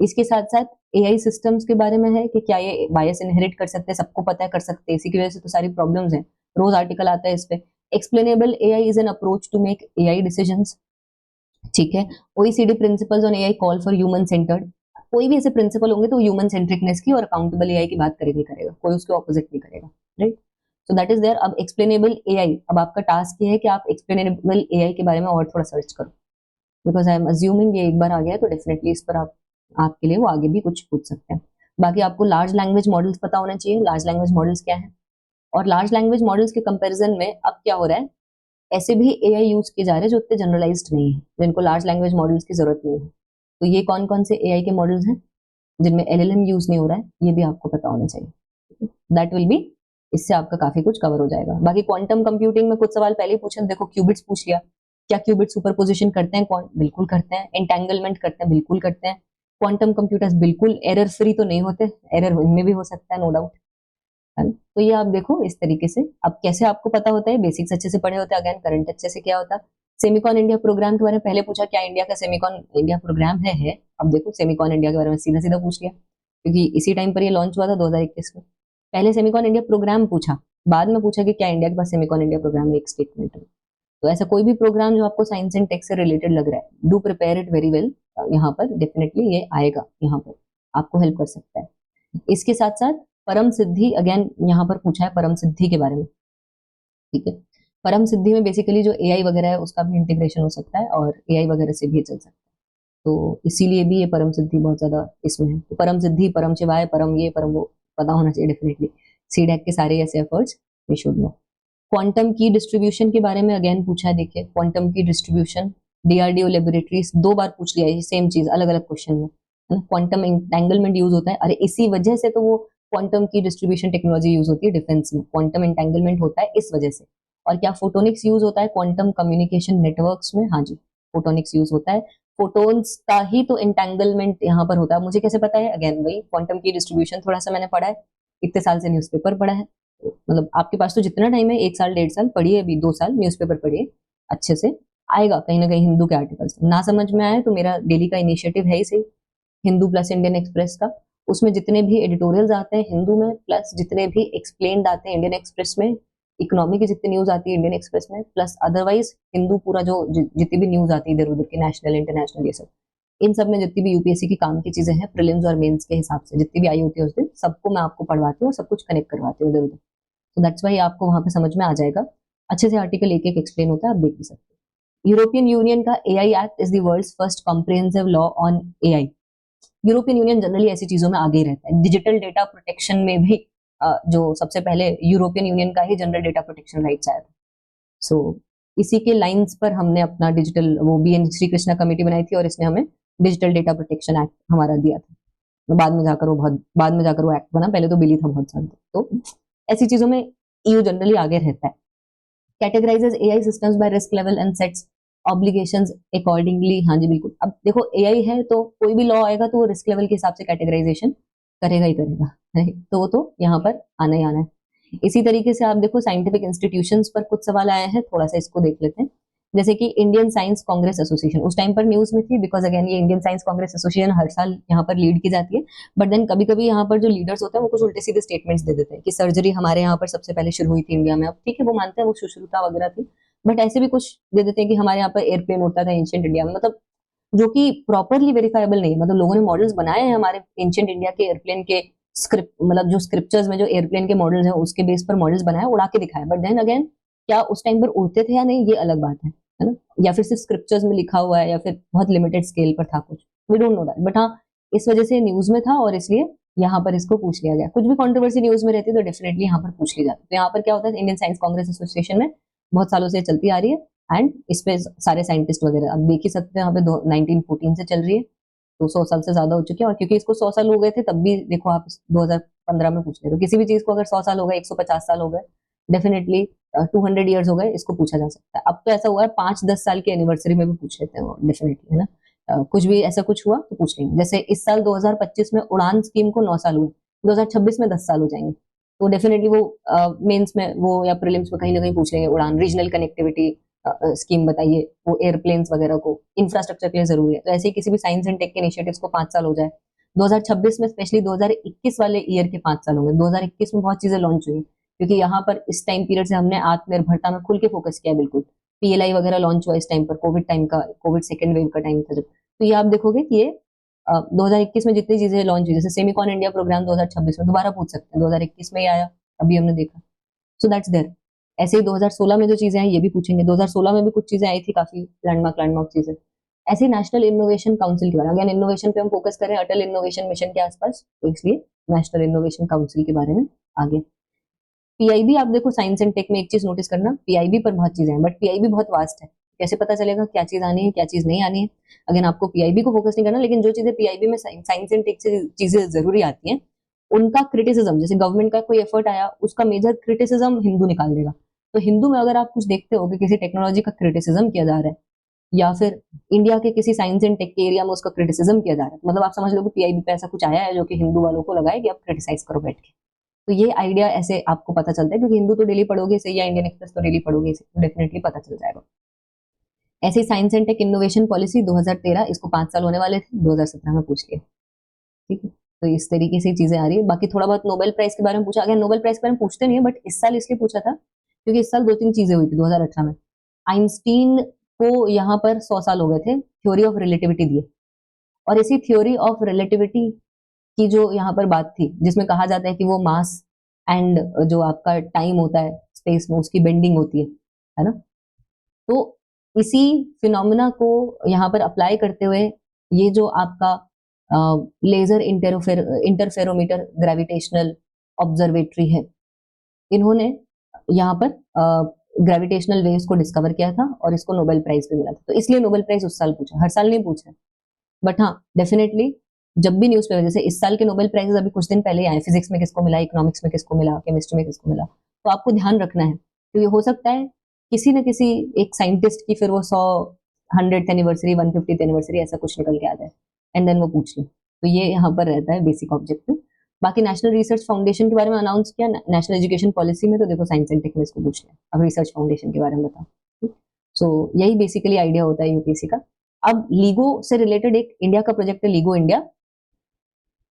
Speaker 1: इसके साथ साथ एआई सिस्टम्स के बारे में है कि क्या ये बायस इनहेरिट कर सकते हैं, सबको पता है कर सकते हैं, इसी की वजह से तो सारी प्रॉब्लम्स हैं, रोज आर्टिकल आता है इस पे। Explainable AI is an approach to make AI decisions, ठीक है। OECD principles on AI call for human centred, कोई भी ऐसे प्रिंसिपल होंगे तो ह्यूमन सेंट्रिकनेस की और अकाउंटेबल एआई की बात करेगा, करेगा कोई उसके ऑपोजिट नहीं करेगा, right. So that is there. अब एक्सप्लेनेबल एआई, अब आपका टास्क ये है कि आप एक्सप्लेनेबल एआई के बारे में और थोड़ा सर्च करो, बिकॉज आई एम अज्यूमिंग ये एक बार आ गया है, तो डेफिनेटली इस पर आप आपके लिए वो आगे भी कुछ पूछ सकते हैं। बाकी आपको लार्ज लैंग्वेज मॉडल्स पता होना चाहिए, लार्ज लैंग्वेज मॉडल्स क्या है, और लार्ज लैंग्वेज मॉडल्स के कंपैरिजन में अब क्या हो रहा है, ऐसे भी एआई यूज किए जा रहे हैं जो इतने जनरलाइज्ड नहीं है, जिनको लार्ज लैंग्वेज मॉडल्स की जरूरत नहीं है। तो ये कौन कौन से एआई के मॉडल्स हैं जिनमें एलएलएम यूज नहीं हो रहा है, ये भी आपको पता होना चाहिए, दैट विल बी, इससे आपका काफी कुछ कवर हो जाएगा। बाकी क्वांटम कंप्यूटिंग में कुछ सवाल पहले ही पूछे, देखो क्यूबिट्स पूछ लिया, क्या क्यूबिट सुपरपोजिशन करते हैं, बिल्कुल करते हैं। एंटेंगलमेंट करते हैं, बिल्कुल करते हैं। क्वांटम कंप्यूटर्स बिल्कुल एरर फ्री तो नहीं होते, एरर इनमें भी हो सकता है, नो डाउट, है ना। तो ये आप देखो इस तरीके से, अब कैसे आपको पता होता है, बेसिक्स अच्छे से पढ़े होते हैं, अगेन करंट अच्छे से क्या होता है। सेमिकॉन इंडिया प्रोग्राम के बारे में पहले पूछा, क्या इंडिया का सेमिकॉन इंडिया प्रोग्राम है। अब देखो सेमिकॉन इंडिया के बारे में सीधा सीधा पूछ लिया, क्योंकि इसी टाइम पर ये लॉन्च हुआ था 2021 में। पहले सेमिकॉन इंडिया प्रोग्राम पूछा, बाद में पूछा कि क्या इंडिया के पास सेमिकॉन इंडिया प्रोग्राम है, एक स्टेटमेंट में। तो ऐसा कोई भी प्रोग्राम जो आपको साइंस एंड टेक से रिलेटेड लग रहा है, do prepare it very well, यहाँ पर डेफिनेटली ये आएगा, यहाँ पर आपको हेल्प कर सकता है। इसके साथ साथ परम सिद्धि, अगेन यहाँ पर पूछा है परम सिद्धि के बारे में, ठीक है। परम सिद्धि में बेसिकली जो एआई वगैरह है उसका भी इंटीग्रेशन हो सकता है और एआई वगैरह से भी चल सकता है, तो इसीलिए भी ये परम सिद्धि बहुत ज्यादा इसमें है। तो परम सिद्धि, परम शिवाय, परम ये परम वो पता होना चाहिए डेफिनेटली। सीडेक के सारे ऐसे efforts we should know. Quantum key distribution के बारे में अगेन पूछा है, देखिए quantum key distribution, DRDO laboratories 2 बार पूछ लिया है, सेम चीज अलग अलग क्वेश्चन में, है ना। क्वांटम एंटेंगलमेंट यूज होता है, अरे इसी वजह से तो वो quantum key distribution technology use होती है डिफेंस में, क्वांटम एंटेंगलमेंट होता है इस वजह से। और क्या फोटोनिक्स यूज होता है क्वांटम कम्युनिकेशन नेटवर्क्स में? हाँ जी, फोटोनिक्स यूज होता है। फोटोन्स का ही तो एंटेंगलमेंट यहाँ पर होता है। मुझे कैसे पता है? अगेन वही क्वांटम की डिस्ट्रीब्यूशन थोड़ा सा मैंने पढ़ा है, इतने साल से न्यूज़पेपर पढ़ा है। मतलब आपके पास तो जितना टाइम है, 1 साल 1.5 साल पढ़िए, अभी 2 साल न्यूज़पेपर पढ़िए, अच्छे से आएगा कहीं ना कहीं हिंदू के आर्टिकल्स। ना समझ में आए तो मेरा डेली का इनिशिएटिव है ही सही, हिंदू प्लस इंडियन एक्सप्रेस का। उसमें जितने भी एडिटोरियल्स आते हैं हिंदू में, प्लस जितने भी एक्सप्लेन्ड आते हैं इंडियन एक्सप्रेस में, इकोनॉमी की जितनी न्यूज आती है इंडियन एक्सप्रेस में, प्लस अदरवाइज हिंदू पूरा जो जितनी भी न्यूज आती है इधर उधर की, नेशनल इंटरनेशनल, ये सब, इन सब में जितनी भी यूपीएससी की काम की चीजें हैं प्रीलिम्स और मेंस के हिसाब से जितनी भी आई होती है उस दिन, सबको मैं आपको पढ़वाती हूँ, सब कुछ कनेक्ट करवाती हूँ इधर उधर। तो दैट्स वाई आपको वहां पे समझ में आ जाएगा अच्छे से, आर्टिकल एक एक एक्सप्लेन होता है, आप देख भी सकते हैं। यूरोपियन यूनियन का AI act is the world's first comprehensive law on AI. European Union generally ऐसी चीजों में आगे ही रहता है। डिजिटल डेटा प्रोटेक्शन में भी जो सबसे पहले यूरोपियन यूनियन का ही जनरल डेटा प्रोटेक्शन राइट्स आया था। सो इसी के लाइंस पर हमने अपना डिजिटल वो बीएन श्री कृष्णा कमेटी बनाई थी और इसने हमें डिजिटल डेटा प्रोटेक्शन एक्ट हमारा दिया था। बाद में जाकर वो एक्ट बना, पहले तो बिल ही था बहुत साल तक। तो ऐसी चीजों में ईयू जनरली आगे रहता है। Categorizes AI systems by risk level and sets obligations accordingly. हाँ जी बिल्कुल। अब देखो एआई है तो कोई भी लॉ आएगा तो वो रिस्क लेवल के हिसाब से कैटेगराइजेशन करेगा ही करेगा, तो वो तो यहाँ पर आना ही आना है। इसी तरीके से आप देखो साइंटिफिक इंस्टीट्यूशंस पर कुछ सवाल आए हैं, थोड़ा सा इसको देख लेते हैं। जैसे कि इंडियन साइंस कांग्रेस एसोसिएशन उस टाइम पर न्यूज में थी, बिकॉज अगेन ये इंडियन साइंस कांग्रेस एसोसिएशन हर साल यहाँ पर लीड की जाती है। बट देन कभी कभी यहाँ पर जो लीडर्स होते हैं वो कुछ उल्टे सीधे स्टेटमेंट्स दे देते हैं कि सर्जरी हमारे यहाँ पर सबसे पहले शुरू हुई थी इंडिया में। अब ठीक है, वो मानते हैं वो सुश्रुता वगैरह थी, बट ऐसे भी कुछ दे देते हैं कि हमारे यहाँ पर एयरप्लेन उड़ता था एंशियंट इंडिया में, मतलब जो कि प्रॉपरली वेरीफाइबल नहीं। मतलब लोगों ने मॉडल्स बनाए हैं हमारे एंशियंट इंडिया के एयरप्लेन के, स्क्रिप्ट मतलब जो स्क्रिप्चर्स में जो एयरप्लेन के मॉडल्स हैं उसके बेस पर मॉडल्स बनाए, उड़ा के दिखाया, बट देन अगेन क्या उस टाइम पर उड़ते थे या नहीं, ये अलग बात है ना? या फिर सिर्फ स्क्रिप्चर्स में लिखा हुआ है या फिर बहुत लिमिटेड स्केल पर था कुछ, we don't know that. But हाँ, इस वजह से न्यूज में था और इसलिए यहाँ पर इसको पूछ लिया गया। कुछ भी कंट्रोवर्सी न्यूज में रहती है तो डेफिनेटली यहाँ पर पूछ ली जाती है। तो यहाँ पर क्या होता है, इंडियन साइंस कांग्रेस एसोसिएशन में बहुत सालों से चलती आ रही है एंड इस पे सारे साइंटिस्ट वगैरह आप देख ही सकते हैं, यहाँ पे 1914 से चल रही है, तो 100 साल से ज्यादा हो चुके हैं। और क्योंकि इसको 100 साल हो गए थे तब भी देखो आप 2015 में पूछ रहे, तो किसी भी चीज को अगर 100 साल हो गए, 150 साल हो गए, डेफिनेटली 200 ईयर्स हो गए, इसको पूछा जा सकता है। अब तो ऐसा हुआ है 5-10 साल की एनिवर्सरी में भी पूछ लेते हैं वो, डेफिनेटली, है ना? कुछ भी ऐसा कुछ हुआ तो पूछ लेंगे। जैसे इस साल 2025 में उड़ान स्कीम को 9 साल हुए, 2026 में 10 साल हो जाएंगे, तो डेफिनेटली वो मेंस में वो या प्रीलिम्स में कहीं ना कहीं पूछ लेंगे उड़ान रीजनल कनेक्टिविटी स्कीम बताइए, वो एयरप्लेन्स वगैरह को इंफ्रास्ट्रक्चर के लिए जरूरी है। तो ऐसे ही किसी भी साइंस एंड टेक के इनिशिएटिव्स को 5 साल हो जाए, 2026 में स्पेशली 2021 वाले ईयर के 5 साल होंगे। 2021 में बहुत चीजें लॉन्च हुई क्योंकि यहाँ पर इस टाइम पीरियड से हमने आत्मनिर्भरता में खुल के फोकस किया, बिल्कुल पीएलआई वगैरह लॉन्च हुआ इस टाइम पर, कोविड टाइम का, कोविड सेकेंड वेव का टाइम था जब। तो ये आप देखोगे कि ये 2021 में जितनी चीजें लॉन्च हुई, जैसे सेमिकॉन इंडिया प्रोग्राम 2026 में दोबारा पूछ सकते हैं, 2021 में ही आया, अभी हमने देखा, सो दैट्स देयर। ऐसे ही 2016 में जो चीजें आई ये भी पूछेंगे, 2016 में भी कुछ चीजें आई थी काफी लैंडमार्क चीजें। ऐसे ही नेशनल इनोवेशन काउंसिल के बारे में, अगेन इनोवेशन पे हम फोकस करें अटल इनोवेशन मिशन के आसपास, तो इसलिए नेशनल इनोवेशन काउंसिल के बारे में आगे। पीआईबी आप देखो साइंस एंड टेक में एक चीज नोटिस करना, पीआईबी पर बहुत चीजें हैं बट पीआईबी बहुत वास्ट है, कैसे पता चलेगा क्या चीज आनी है क्या चीज नहीं आनी है? अगेन आपको पीआईबी को फोकस नहीं करना, लेकिन जो चीजें पीआईबी में साइंस एंड टेक से चीजें जरूरी आती हैं उनका क्रिटिसिज्म, जैसे गवर्नमेंट का कोई एफर्ट आया उसका मेजर क्रिटिसिज्म हिंदू निकाल देगा। तो हिंदू में अगर आप कुछ देखते हो कि किसी टेक्नोलॉजी का क्रिटिसिज्म किया जा रहा है या फिर इंडिया के किसी साइंस एंड टेक के एरिया में उसका क्रिटिसिज्म किया जा रहा है, मतलब आप समझ लो कि पीआईबी पे ऐसा कुछ आया है जो कि हिंदू वालों को लगा है कि आप क्रिटिसाइज करो बैठ के। तो ये आइडिया ऐसे आपको पता चलता है, क्योंकि हिंदू तो डेली पढ़ोगे इसे या इंडियन एक्सप्रेस तो डेली पढ़ोगे इसे, तो डेफिनेटली पता चल जाएगा। ऐसे ही science and tech innovation policy 2013, इसको 5 साल होने वाले थे, 2017 में पूछ लिया, ठीक है? तो इस तरीके से चीजें आ रही है। बाकी थोड़ा बहुत नोबेल प्राइज के बारे में पूछा, अगर नोबेल प्राइज के बारे में पूछते नहीं है, बट इस साल इसलिए पूछा था क्योंकि इस साल 2-3 चीजें हुई थी 2018 में। आइंस्टीन को यहाँ पर 100 साल हो गए थे थ्योरी ऑफ रिलेटिविटी दिए, और इसी थ्योरी ऑफ रिलेटिविटी की जो यहाँ पर बात थी जिसमें कहा जाता है कि वो मास एंड जो आपका टाइम होता है स्पेस में उसकी बेंडिंग होती है ना? तो इसी फिनोमिना को यहाँ पर अप्लाई करते हुए ये जो आपका लेजर इंटरफेरोमीटर ग्रेविटेशनल ऑब्जर्वेटरी है, इन्होंने यहाँ पर ग्रेविटेशनल वेव्स को डिस्कवर किया था और इसको नोबेल प्राइज भी मिला था। तो इसलिए नोबेल प्राइज उस साल पूछा, हर साल नहीं पूछा, बट हाँ डेफिनेटली जब भी न्यूज़पेपर, जैसे इस साल के नोबेल प्राइजेस अभी कुछ दिन पहले ही आए, फिजिक्स में किसको मिला, इकोनॉमिक्स में किसको मिला, केमिस्ट्री में किसको मिला, तो आपको ध्यान रखना है, क्योंकि हो सकता है किसी न किसी एक साइंटिस्ट की फिर वो 100th एनिवर्सरी, 150th एनिवर्सरी ऐसा कुछ निकल के आ जाए एंड देन वो पूछ ले। तो ये यहाँ पर रहता है बेसिक ऑब्जेक्टिव। बाकी नेशनल रिसर्च फाउंडेशन के बारे में अनाउंस किया नेशनल एजुकेशन पॉलिसी में, तो देखो साइंस एंड टेक में इसको पूछ लिया, अब रिसर्च फाउंडेशन के बारे में बताओ। सो यही बेसिकली आइडिया होता है यूपीएससी का। अब लीगो से रिलेटेड एक इंडिया का प्रोजेक्ट है, लीगो इंडिया।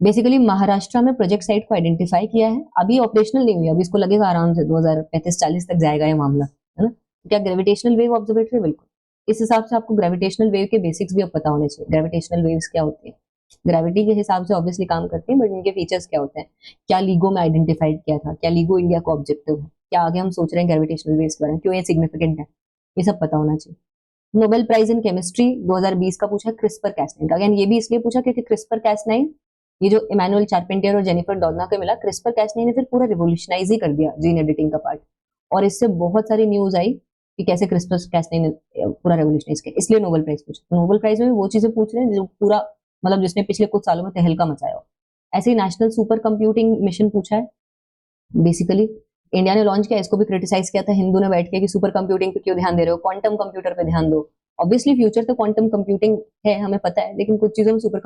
Speaker 1: बेसिकली महाराष्ट्र में प्रोजेक्ट साइट को आइडेंटिफाई किया है, अभी ऑपरेशनल नहीं हुई, अभी इसको लगेगा आराम से 2035-40 तक जाएगा ये मामला, है ना। क्या ग्रेविटेशनल वेव ऑब्जर्वेटरी, बिल्कुल इस हिसाब से आपको ग्रेविटेशनल वेव के बेसिक्स भी अब पता होने चाहिए। ग्रेविटेशनल वेव्स क्या होती है, ग्रेविटी के हिसाब से ऑब्वियसली काम करती है, बट इनके फीचर्स क्या होते हैं, क्या लीगो में आइडेंटिफाइड किया था, क्या लीगो इंडिया का ऑब्जेक्टिव है, क्या आगे हम सोच रहे हैं ग्रेविटेशनल वेव्स के बारे में, क्यों ये सिग्निफिकेंट है, ये सब पता होना चाहिए। नोबेल प्राइज इन केमिस्ट्री 2020 का पूछा क्रिस्पर कैसनाइन का। अगेन ये भी इसलिए पूछा क्योंकि क्रिस्पर कैसनाइन, ये जो इमैनुअल चार्पेंटियर और जेनिफर डॉडना को मिला, क्रिस्पर कैसनाइन ने फिर पूरा रिवोल्यूशनाइज ही कर दिया जीन एडिटिंग का पार्ट, और इससे बहुत सारी न्यूज आई कि कैसे क्रिस्पर कैसनाइन ने पूरा रेवोल्यूशनाइज किया, इसलिए नोबेल प्राइज पूछा। तो नोबेल प्राइज में भी वो चीजें पूछ रहे हैं जो पूरा मतलब जिसने पिछले कुछ सालों में तहलका मचाया हो। ऐसे ही नेशनल सुपर कंप्यूटिंग मिशन पूछा है, बेसिकली इंडिया ने लॉन्च किया, इसको भी क्रिटिसाइज किया था हिंदू ने बैठ के कि सुपर कंप्यूटिंग पे क्यों ध्यान दे रहे हो, क्वांटम कंप्यूटर पे ध्यान दो। ऑब्वियसली फ्यूचर तो क्वांटम कंप्यूटिंग है, हमें पता है, लेकिन कुछ चीजों में सुपर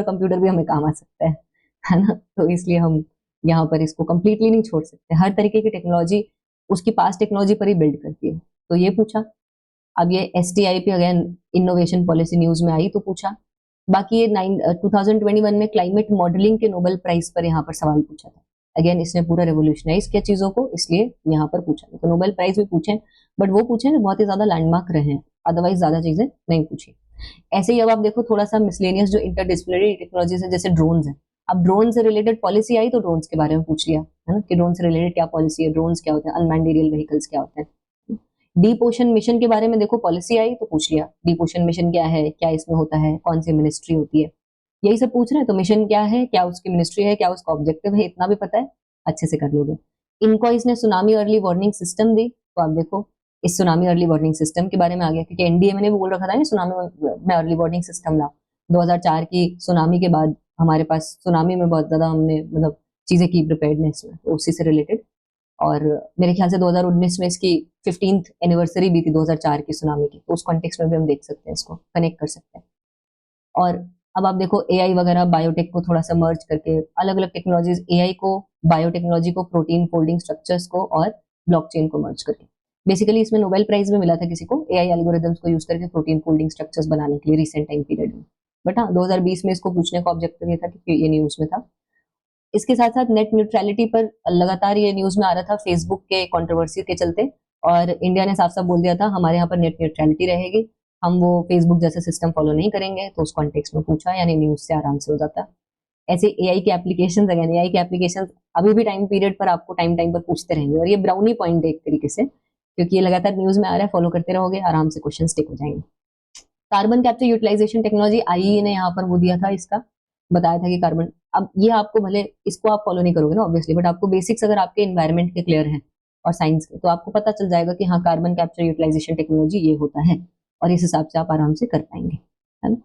Speaker 1: कंप्यूटर भी हमें काम आ सकता है ना। तो इसलिए हम यहाँ पर इसको कंप्लीटली नहीं छोड़ सकते, हर तरीके की टेक्नोलॉजी उसकी पास टेक्नोलॉजी पर ही बिल्ड करती है। तो ये पूछा। अब ये STI पे अगेन इनोवेशन पॉलिसी न्यूज में आई तो पूछा। बाकी ये 2021 में क्लाइमेट मॉडलिंग के नोबेल प्राइज पर यहाँ पर सवाल पूछा था, अगेन इसने पूरा रेवोल्यूशनाइज किया चीजों को, इसलिए यहाँ पर पूछा। तो नोबेल प्राइज भी पूछे, बट वो पूछे ना बहुत ही ज्यादा लैंडमार्क रहे हैं, अदरवाइज ज्यादा चीजें नहीं पूछी। ऐसे ही अब आप देखो थोड़ा सा मिसलेनियस जो इंटरडिसिप्लिनरी टेक्नोलॉजीज है, जैसे ड्रोन्स है। अब ड्रोन से रिलेटेड पॉलिसी आई तो ड्रोन्स के बारे में पूछ लिया, है ना, कि ड्रोन से रिलेटेड क्या पॉलिसी है, ड्रोन्स क्या होते हैं, अनमैन्ड एरियल व्हीकल्स क्या होते हैं। डीप ओशन मिशन के बारे में देखो पॉलिसी आई तो पूछ लिया, डीप ओशन मिशन क्या है, क्या इसमें होता है, कौन सी मिनिस्ट्री होती है, यही सब पूछ रहे हैं। तो मिशन क्या है, क्या उसकी मिनिस्ट्री है, क्या उसका ऑब्जेक्टिव है, इतना भी पता है, अच्छे से कर लोगे। इनको इसने सुनामी अर्ली वार्निंग सिस्टम दी, तो आप देखो इस सुनामी अर्ली वार्निंग सिस्टम के बारे में आ गया, क्योंकि एनडीए ने भी बोल रखा था ना सुनामी में अर्ली वार्निंग सिस्टम ला। 2004 की सुनामी के बाद हमारे पास सुनामी में बहुत ज्यादा हमने मतलब चीजें की प्रिपेयर्डनेस में, तो उसी से रिलेटेड। और मेरे ख्याल से 2019 में इसकी 15th एनिवर्सरी भी थी 2004 की सुनामी की, तो उस कॉन्टेक्स्ट में भी हम देख सकते हैं, इसको कनेक्ट कर सकते हैं। और अब आप देखो एआई वगैरह बायोटेक को थोड़ा सा मर्ज करके अलग अलग टेक्नोलॉजीज, एआई को, बायोटेक्नोलॉजी को, प्रोटीन फोल्डिंग स्ट्रक्चर्स को और ब्लॉकचेन को मर्ज करके। बेसिकली इसमें नोबेल प्राइज में मिला था किसी को एआई एल्गोरिथम्स को यूज करके प्रोटीन फोल्डिंग स्ट्रक्चर्स बनाने के लिए रिसेंट टाइम पीरियड में। बट हाँ 2020 में इसको पूछने का ऑब्जेक्टिव ये था क्योंकि ये न्यूज में था। इसके साथ साथ नेट न्यूट्रलिटी पर लगातार ये न्यूज में आ रहा था फेसबुक के कंट्रोवर्सी के चलते, और इंडिया ने साफ साफ बोल दिया था हमारे यहाँ पर नेट न्यूट्रलिटी रहेगी, हम वो फेसबुक जैसे सिस्टम फॉलो नहीं करेंगे। तो उस कॉन्टेक्स्ट में पूछा, यानी न्यूज से आराम से हो जाता। ऐसे एआई के एप्लीकेशन, अगेन एआई के एप्लीकेशन अभी भी टाइम पीरियड पर आपको टाइम टाइम पर पूछते रहेंगे, और ये ब्राउनी पॉइंट है एक तरीके से, क्योंकि ये लगातार न्यूज में आ रहा है, फॉलो करते रहोगे आराम से क्वेश्चन टिक हो जाएंगे। Carbon capture utilization technology IEA ने यहाँ पर वो दिया था, इसका बताया था कि कार्बन, अब ये आपको भले इसको आप फॉलो नहीं करोगे ना ऑब्वियसली, बट आपको बेसिक्स अगर आपके एनवायरमेंट के क्लियर हैं और साइंस के, तो आपको पता चल जाएगा कि हाँ कार्बन कैप्चर यूटिलाइजेशन टेक्नोलॉजी ये होता है, और इस हिसाब से आप आराम से कर पाएंगे, है ना।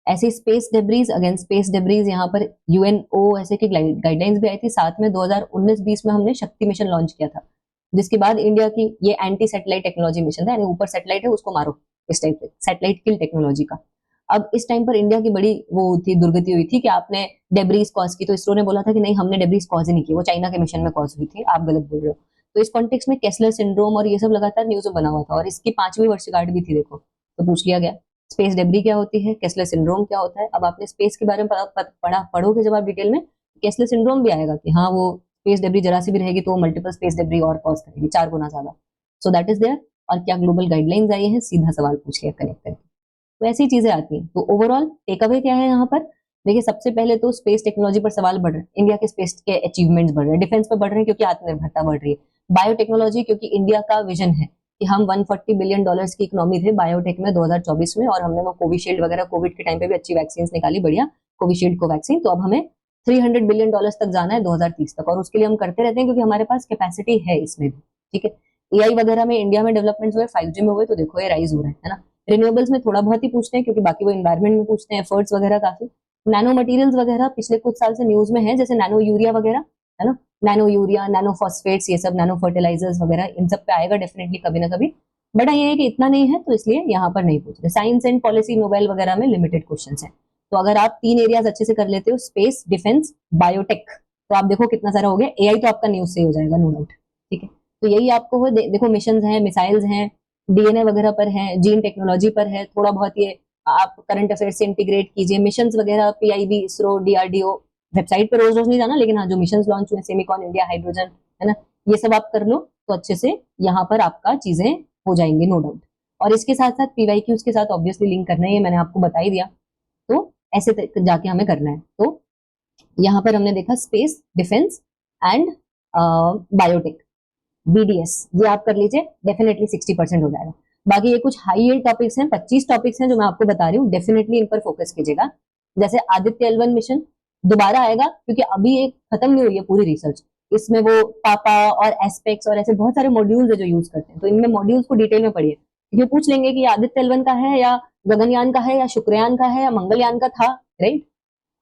Speaker 1: ऐसे space debris, again space debris यहाँ पर यूएनओ ऐसे की गाइडलाइंस भी आई थी। साथ में 2019-20 में हमने शक्ति मिशन लॉन्च किया था, जिसके बाद इंडिया की ये एंटी सैटेलाइट टेक्नोलॉजी मिशन था, यानी ऊपर सैटेलाइट है उसको मारो, इस टाइप से सैटेलाइट किल टेक्नोलॉजी का। अब इस टाइम पर इंडिया की बड़ी वो थी, दुर्गति हुई थी कि आपने डेब्रीज कॉज की, तो इसरो ने बोला था कि नहीं हमने डेब्रीज कॉज ही नहीं की, वो चाइना के मिशन में कॉज हुई थी, आप गलत बोल रहे हो। तो इस कॉन्टेक्स्ट में केसलर सिंड्रोम और ये सब लगातार न्यूज में बना हुआ था, और इसकी 5वीं वर्षगांठ भी थी देखो, तो पूछ लिया गया स्पेस डेब्री क्या होती है, केसलर सिंड्रोम क्या होता है। अब आपने स्पेस के बारे में पढ़ोगे जब आप डिटेल में, केसलर सिंड्रोम भी आएगा कि हाँ वो स्पेस डेब्री जरा सी भी रहेगी तो वो मल्टीपल स्पेस डेब्री और कॉज करेगी 4 गुना ज्यादा। So that is there. और क्या ग्लोबल गाइडलाइंस आई है, सीधा सवाल पूछ लिया कनेक्ट करके। तो ऐसी चीजें आती हैं। तो ओवरऑल टेक अवे क्या है यहाँ पर, देखिए सबसे पहले तो स्पेस टेक्नोलॉजी पर सवाल बढ़ रहे हैं, इंडिया के स्पेस के अचीवमेंट्स बढ़ रहे हैं, डिफेंस पर बढ़ रहे हैं क्योंकि आत्मनिर्भरता बढ़ रही है, बायोटेक्नोलॉजी क्योंकि इंडिया का विजन है कि हम $140 बिलियन की इकोनॉमी थे बायोटेक में 2024 में, और हमने वो कोविशील्ड वगैरह कोविड के टाइम पे भी अच्छी वैक्सीन निकाली, बढ़िया कोविशील्ड को वैक्सीन। तो अब हमें $300 बिलियन तक जाना है 2030 तक, और उसके लिए हम करते रहते हैं क्योंकि हमारे पास कैपेसिटी है इसमें भी, ठीक है। एआई वगैरह में इंडिया में डेवलपमेंट हुए, 5G में हुए, तो देखो ये राइज हो रहा है ना। रिन्यूएबल्स में थोड़ा बहुत ही पूछते हैं क्योंकि बाकी वो इन्वायरमेंट में पूछते हैं, एफर्ट्स वगैरह काफी, नैनो मटेरियल्स वगैरह पिछले कुछ साल से न्यूज में है, जैसे नैनो यूरिया वगैरह, है ना, नैनो यूरिया, नैनो फॉस्फेट्स, ये सब नैनो फर्टिलाइजर्स वगैरह, इन सब पे आएगा डेफिनेटली कभी ना कभी। बट ये है कि इतना नहीं है, तो इसलिए यहाँ पर नहीं पूछ रहे। साइंस एंड पॉलिसी नोबेल वगैरह में लिमिटेड क्वेश्चन है। तो अगर आप 3 एरियाज अच्छे से कर लेते हो, स्पेस, डिफेंस, बायोटेक, तो आप देखो कितना सारा हो गया। एआई तो आपका न्यूज से हो जाएगा, नो डाउट। ठीक है, तो यही आपको हो देखो, मिशन है, मिसाइल्स हैं, डीएनए वगैरह पर है, जीन टेक्नोलॉजी पर है, थोड़ा बहुत ये आप करंट अफेयर से इंटीग्रेट कीजिए। मिशन वगैरह पीआईबी, इसरो, डीआरडीओ, वेबसाइट पे रोज रोज नहीं जाना, लेकिन हाँ जो मिशन लॉन्च हुए, सेमिकॉन इंडिया, हाइड्रोजन, है ना, ये सब आप कर लो तो अच्छे से यहाँ पर आपका चीजें हो जाएंगी, नो डाउट। और इसके साथ साथ पीवाईक्यूज के साथ ऑब्वियसली लिंक करना है, ये मैंने आपको बता ही दिया। तो ऐसे जाके हमें करना है। तो यहाँ पर हमने देखा space, defence and biotech, BDS, ये आप कर लीजिए, डेफिनेटली 60% हो जाएगा। बाकी ये कुछ हाई एंड टॉपिक्स हैं, 25 टॉपिक्स हैं जो मैं आपको बता रही हूँ, डेफिनेटली इन पर फोकस कीजिएगा। जैसे आदित्य L1 मिशन दोबारा आएगा, क्योंकि अभी एक खत्म नहीं हुई है पूरी रिसर्च, इसमें वो पापा और एस्पेक्ट्स और ऐसे बहुत सारे मॉड्यूल्स है जो यूज करते हैं, तो इनमें मॉड्यूल्स को डिटेल में पढ़िए। ये पूछ लेंगे कि आदित्य L1 का है या गगनयान का है या शुक्रयान का है या मंगलयान का था, राइट।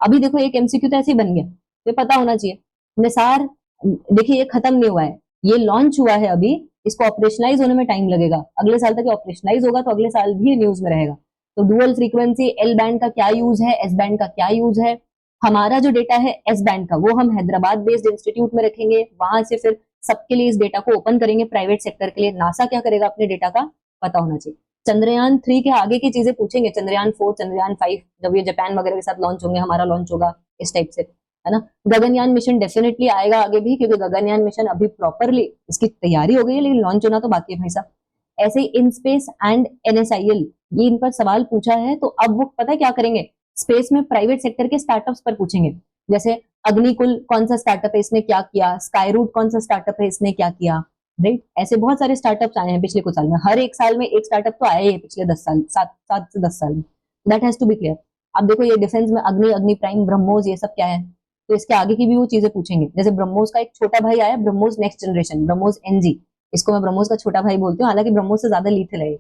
Speaker 1: अभी देखो एक एमसीक्यू तो ऐसे ही बन गया, ये पता होना चाहिए। निसार, देखिए ये खत्म नहीं हुआ है, ये लॉन्च हुआ है अभी, इसको ऑपरेशनलाइज होने में टाइम लगेगा, अगले साल तक ऑपरेशनलाइज होगा, तो अगले साल भी न्यूज में रहेगा। तो डुअल फ्रीक्वेंसी एल बैंड का क्या यूज है, एस बैंड का क्या यूज है। हमारा जो डेटा है एस बैंड का, वो हम हैदराबाद बेस्ड इंस्टीट्यूट में रखेंगे, वहां से फिर सबके लिए इस डेटा को ओपन करेंगे, प्राइवेट सेक्टर के लिए। नासा क्या करेगा अपने डेटा का, पता होना चाहिए। चंद्रयान 3 के आगे की चीजें पूछेंगे, चंद्रयान 4, चंद्रयान 5, जब ये जापान वगैरह के साथ लॉन्च होंगे, हमारा लॉन्च होगा, इस टाइप से, है ना। गगनयान मिशन डेफिनेटली आएगा आगे भी, क्योंकि गगनयान मिशन अभी प्रॉपरली इसकी तैयारी हो गई है, लेकिन लॉन्च होना तो बाकी है भाई साहब। ऐसे ही इन स्पेस एंड एनएसआईएल, ये इन पर सवाल पूछा है, तो अब वो पता है क्या करेंगे, स्पेस में प्राइवेट सेक्टर के स्टार्टअप्स पर पूछेंगे। जैसे अग्निकुल कौन सा स्टार्टअप है, इसने क्या किया, स्काई रूट कौन सा स्टार्टअप है, इसने क्या किया, राइट। ऐसे बहुत सारे स्टार्टअप्स आए हैं पिछले कुछ साल में, हर एक साल में एक स्टार्टअप तो आया ही है पिछले 10 साल, 7 से 10 साल में, that has to be clear. अब देखो ये डिफेंस में अग्नि, अग्नि प्राइम, ब्रह्मोस, ये सब क्या है, तो इसके आगे की भी वो चीजें पूछेंगे। जैसे ब्रह्मोस का एक छोटा भाई आया, BrahMos next generation, BrahMos NG, इसको मैं ब्रह्मोस का छोटा भाई बोलती हूँ, हालांकि ब्रह्मोस से ज्यादा लीथल है,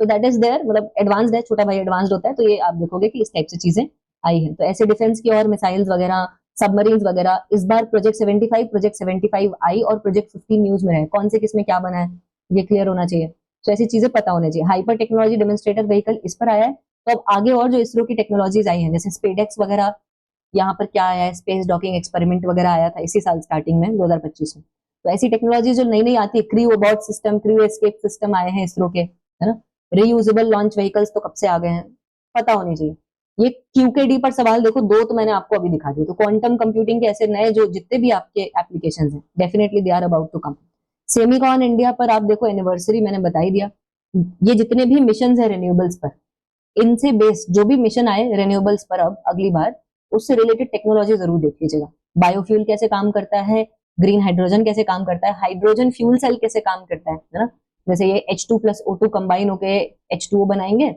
Speaker 1: तो दैट इज देयर, मतलब एडवांस्ड है, छोटा भाई एडवांस्ड होता है, तो ये आप देखोगे कि इस टाइप से चीजें आई है। तो ऐसे डिफेंस की और मिसाइल्स वगैरह, सबमरीन्स वगैरह, इस बार प्रोजेक्ट 75 आई और प्रोजेक्ट 15 न्यूज में है, कौन से किसमें क्या बना है ये क्लियर होना चाहिए। तो ऐसी चीजें पता होनी चाहिए। हाइपर टेक्नोलॉजी डेमोन्स्ट्रेटर व्हीकल इस पर आया है, तो अब आगे और जो इसरो की टेक्नोलॉजीज आई हैं, जैसे स्पेडेक्स वगैरह, यहाँ पर क्या आया है, स्पेस डॉकिंग एक्सपेरिमेंट वगैरह आया था इसी साल स्टार्टिंग में 2025 में। तो ऐसी टेक्नोलॉजी जो नई नई आती है, crew abort system, crew escape system आए हैं इसरो के, है ना। रीयूजेबल लॉन्च व्हीकल्स तो कब से आ गए हैं, पता होनी चाहिए। ये क्यूकेडी पर सवाल देखो, 2 तो मैंने आपको अभी दिखा दिया। तो क्वांटम कंप्यूटिंग के ऐसे नए जो जितने भी आपके एप्लीकेशन हैं, definitely they are about to come. Semicon India पर आप देखो, एनिवर्सरी मैंने बता ही दिया। ये जितने भी मिशन है रिन्यूएबल्स पर, इनसे बेस्ड जो भी मिशन आए रिन्यूएबल्स पर, अब अगली बार उससे रिलेटेड टेक्नोलॉजी जरूर देख लीजिएगा। बायोफ्यूल कैसे काम करता है, ग्रीन हाइड्रोजन कैसे काम करता है, हाइड्रोजन फ्यूल सेल कैसे काम करता है ना। जैसे ये H2 प्लस O2 कंबाइन होके H2O बनाएंगे,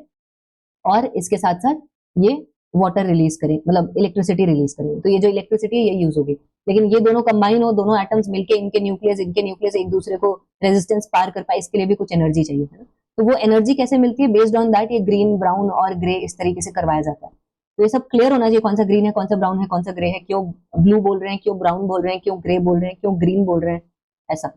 Speaker 1: और इसके साथ साथ ये वाटर रिलीज करें, मतलब इलेक्ट्रिसिटी रिलीज करें, तो ये जो इलेक्ट्रिसिटी है ये यूज होगी। लेकिन ये दोनों कंबाइन हो, दोनों एटम्स मिलके, इनके न्यूक्लियस एक दूसरे को रेजिस्टेंस पार कर पाए, इसके लिए भी कुछ एनर्जी चाहिए, है ना। तो वो एनर्जी कैसे मिलती है, बेस्ड ऑन दैट ये ग्रीन, ब्राउन और ग्रे इस तरीके से करवाया जाता है। तो ये सब क्लियर होना चाहिए, कौन सा ग्रीन है, कौन सा ब्राउन है, कौन सा ग्रे है, क्यों ब्लू बोल रहे हैं, क्यों ब्राउन बोल रहे हैं, क्यों ग्रे बोल रहे हैं, क्यों ग्रीन बोल रहे हैं, ऐसा।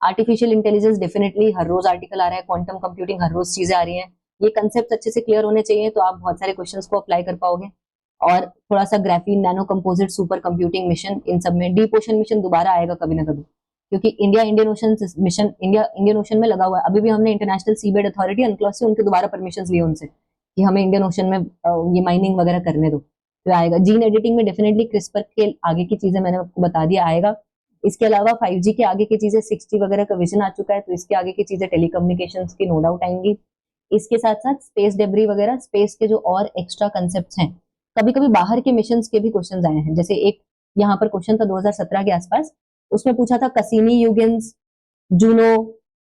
Speaker 1: आर्टिफिशियल इंटेलिजेंस डेफिनेटली हर रोज आर्टिकल आ रहा है, क्वांटम कंप्यूटिंग हर रोज चीजें आ रही हैं, ये कंसेप्ट अच्छे से क्लियर होने चाहिए, तो आप बहुत सारे क्वेश्चंस को अप्लाई कर पाओगे। और थोड़ा सा graphene nano composite super computing mission, इन सब में डीप ओशन मिशन दोबारा आएगा कभी ना कभी, क्योंकि India Indian ocean mission, India Indian ocean में लगा हुआ है। अभी भी हमने इंटरनेशनल सीबेड अथॉरिटी अनक्लॉस से उनके दोबारा परमिशन लिए उनसे कि हमें इंडियन ओशन में ये माइनिंग वगैरह करने दो, तो आएगा। जीन एडिटिंग में डेफिनेटली क्रिस्पर के आगे की चीजें मैंने आपको बता दिया, आएगा। इसके अलावा 5G के आगे की चीजें, 6G वगैरह का विजन आ चुका है, तो इसके आगे की चीजें टेलीकम्युनिकेशन की नो डाउट आएंगी। इसके साथ साथ स्पेस डेब्री वगैरह, स्पेस के जो और एक्स्ट्रा कंसेप्ट हैं, कभी कभी बाहर के मिशन के भी क्वेश्चन आए हैं। जैसे एक यहाँ पर क्वेश्चन था 2017 के आसपास, उसमें पूछा था कसीनी, यूगेंस, जूनो,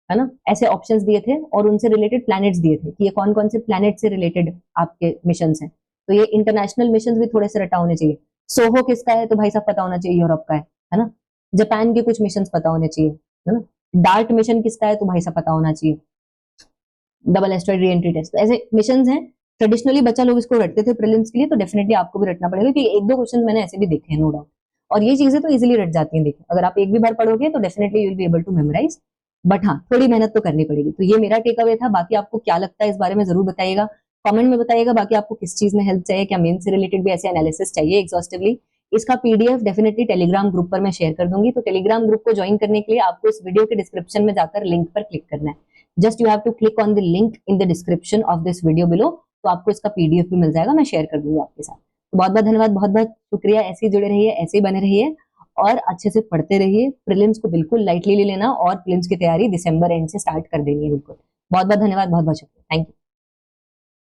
Speaker 1: है ना, ऐसे ऑप्शंस दिए थे और उनसे रिलेटेड प्लैनेट्स दिए थे कि ये कौन कौन से प्लैनेट से रिलेटेड आपके मिशन हैं। तो ये इंटरनेशनल मिशन भी थोड़े से रटा होने चाहिए। सोहो किसका है, तो भाई साहब पता होना चाहिए, यूरोप का है ना। जापान के कुछ मिशन पता होने चाहिए, है ना। डार्ट मिशन किसका है, तो भाई साहब पता होना चाहिए, double asteroid reentry test. ऐसे मिशन हैं, ट्रेडिशनली बच्चा लोग इसको रटते थे प्रीलिम्स के लिए, तो डेफिनेटली आपको भी रटना पड़ेगा, क्योंकि एक दो क्वेश्चन मैंने ऐसे भी देखे हैं, नो डाउट। और ये चीजें तो इजीली रट जाती हैं, देखिए अगर आप एक भी बार पढ़ोगे तो definitely you will be able to memorise, but हाँ थोड़ी मेहनत तो करनी पड़ेगी। तो ये मेरा टेक अवे था। बाकी आपको क्या लगता है इस बारे में जरूर बताइएगा, कमेंट में बताइएगा। बाकी आपको किस चीज में हेल्प चाहिए, क्या मेन से रिलेटेड भी ऐसे एनालिसिस चाहिए एग्जॉस्टिवली, इसका पीडीएफ डेफिनेटली टेलीग्राम ग्रुप पर मैं शेयर कर दूंगी। तो टेलीग्राम ग्रुप को ज्वाइन करने के लिए आपको इस वीडियो के डिस्क्रिप्शन में जाकर लिंक पर क्लिक करना है। Just you have to click on the link in the description of this video below, तो आपको इसका पीडीएफ भी मिल जाएगा, मैं शेयर कर दूंगी आपके साथ। तो बहुत बहुत धन्यवाद, बहुत बहुत शुक्रिया। ऐसे ही जुड़े रहिए, ऐसे ही बने रहिए और अच्छे से पढ़ते रहिए। प्रीलिम्स को बिल्कुल लाइटली ले लेना और प्रीलिम्स की तैयारी दिसंबर एंड से स्टार्ट कर देनी है बिल्कुल। बहुत बहुत धन्यवाद, बहुत बहुत शुक्रिया, थैंक यू।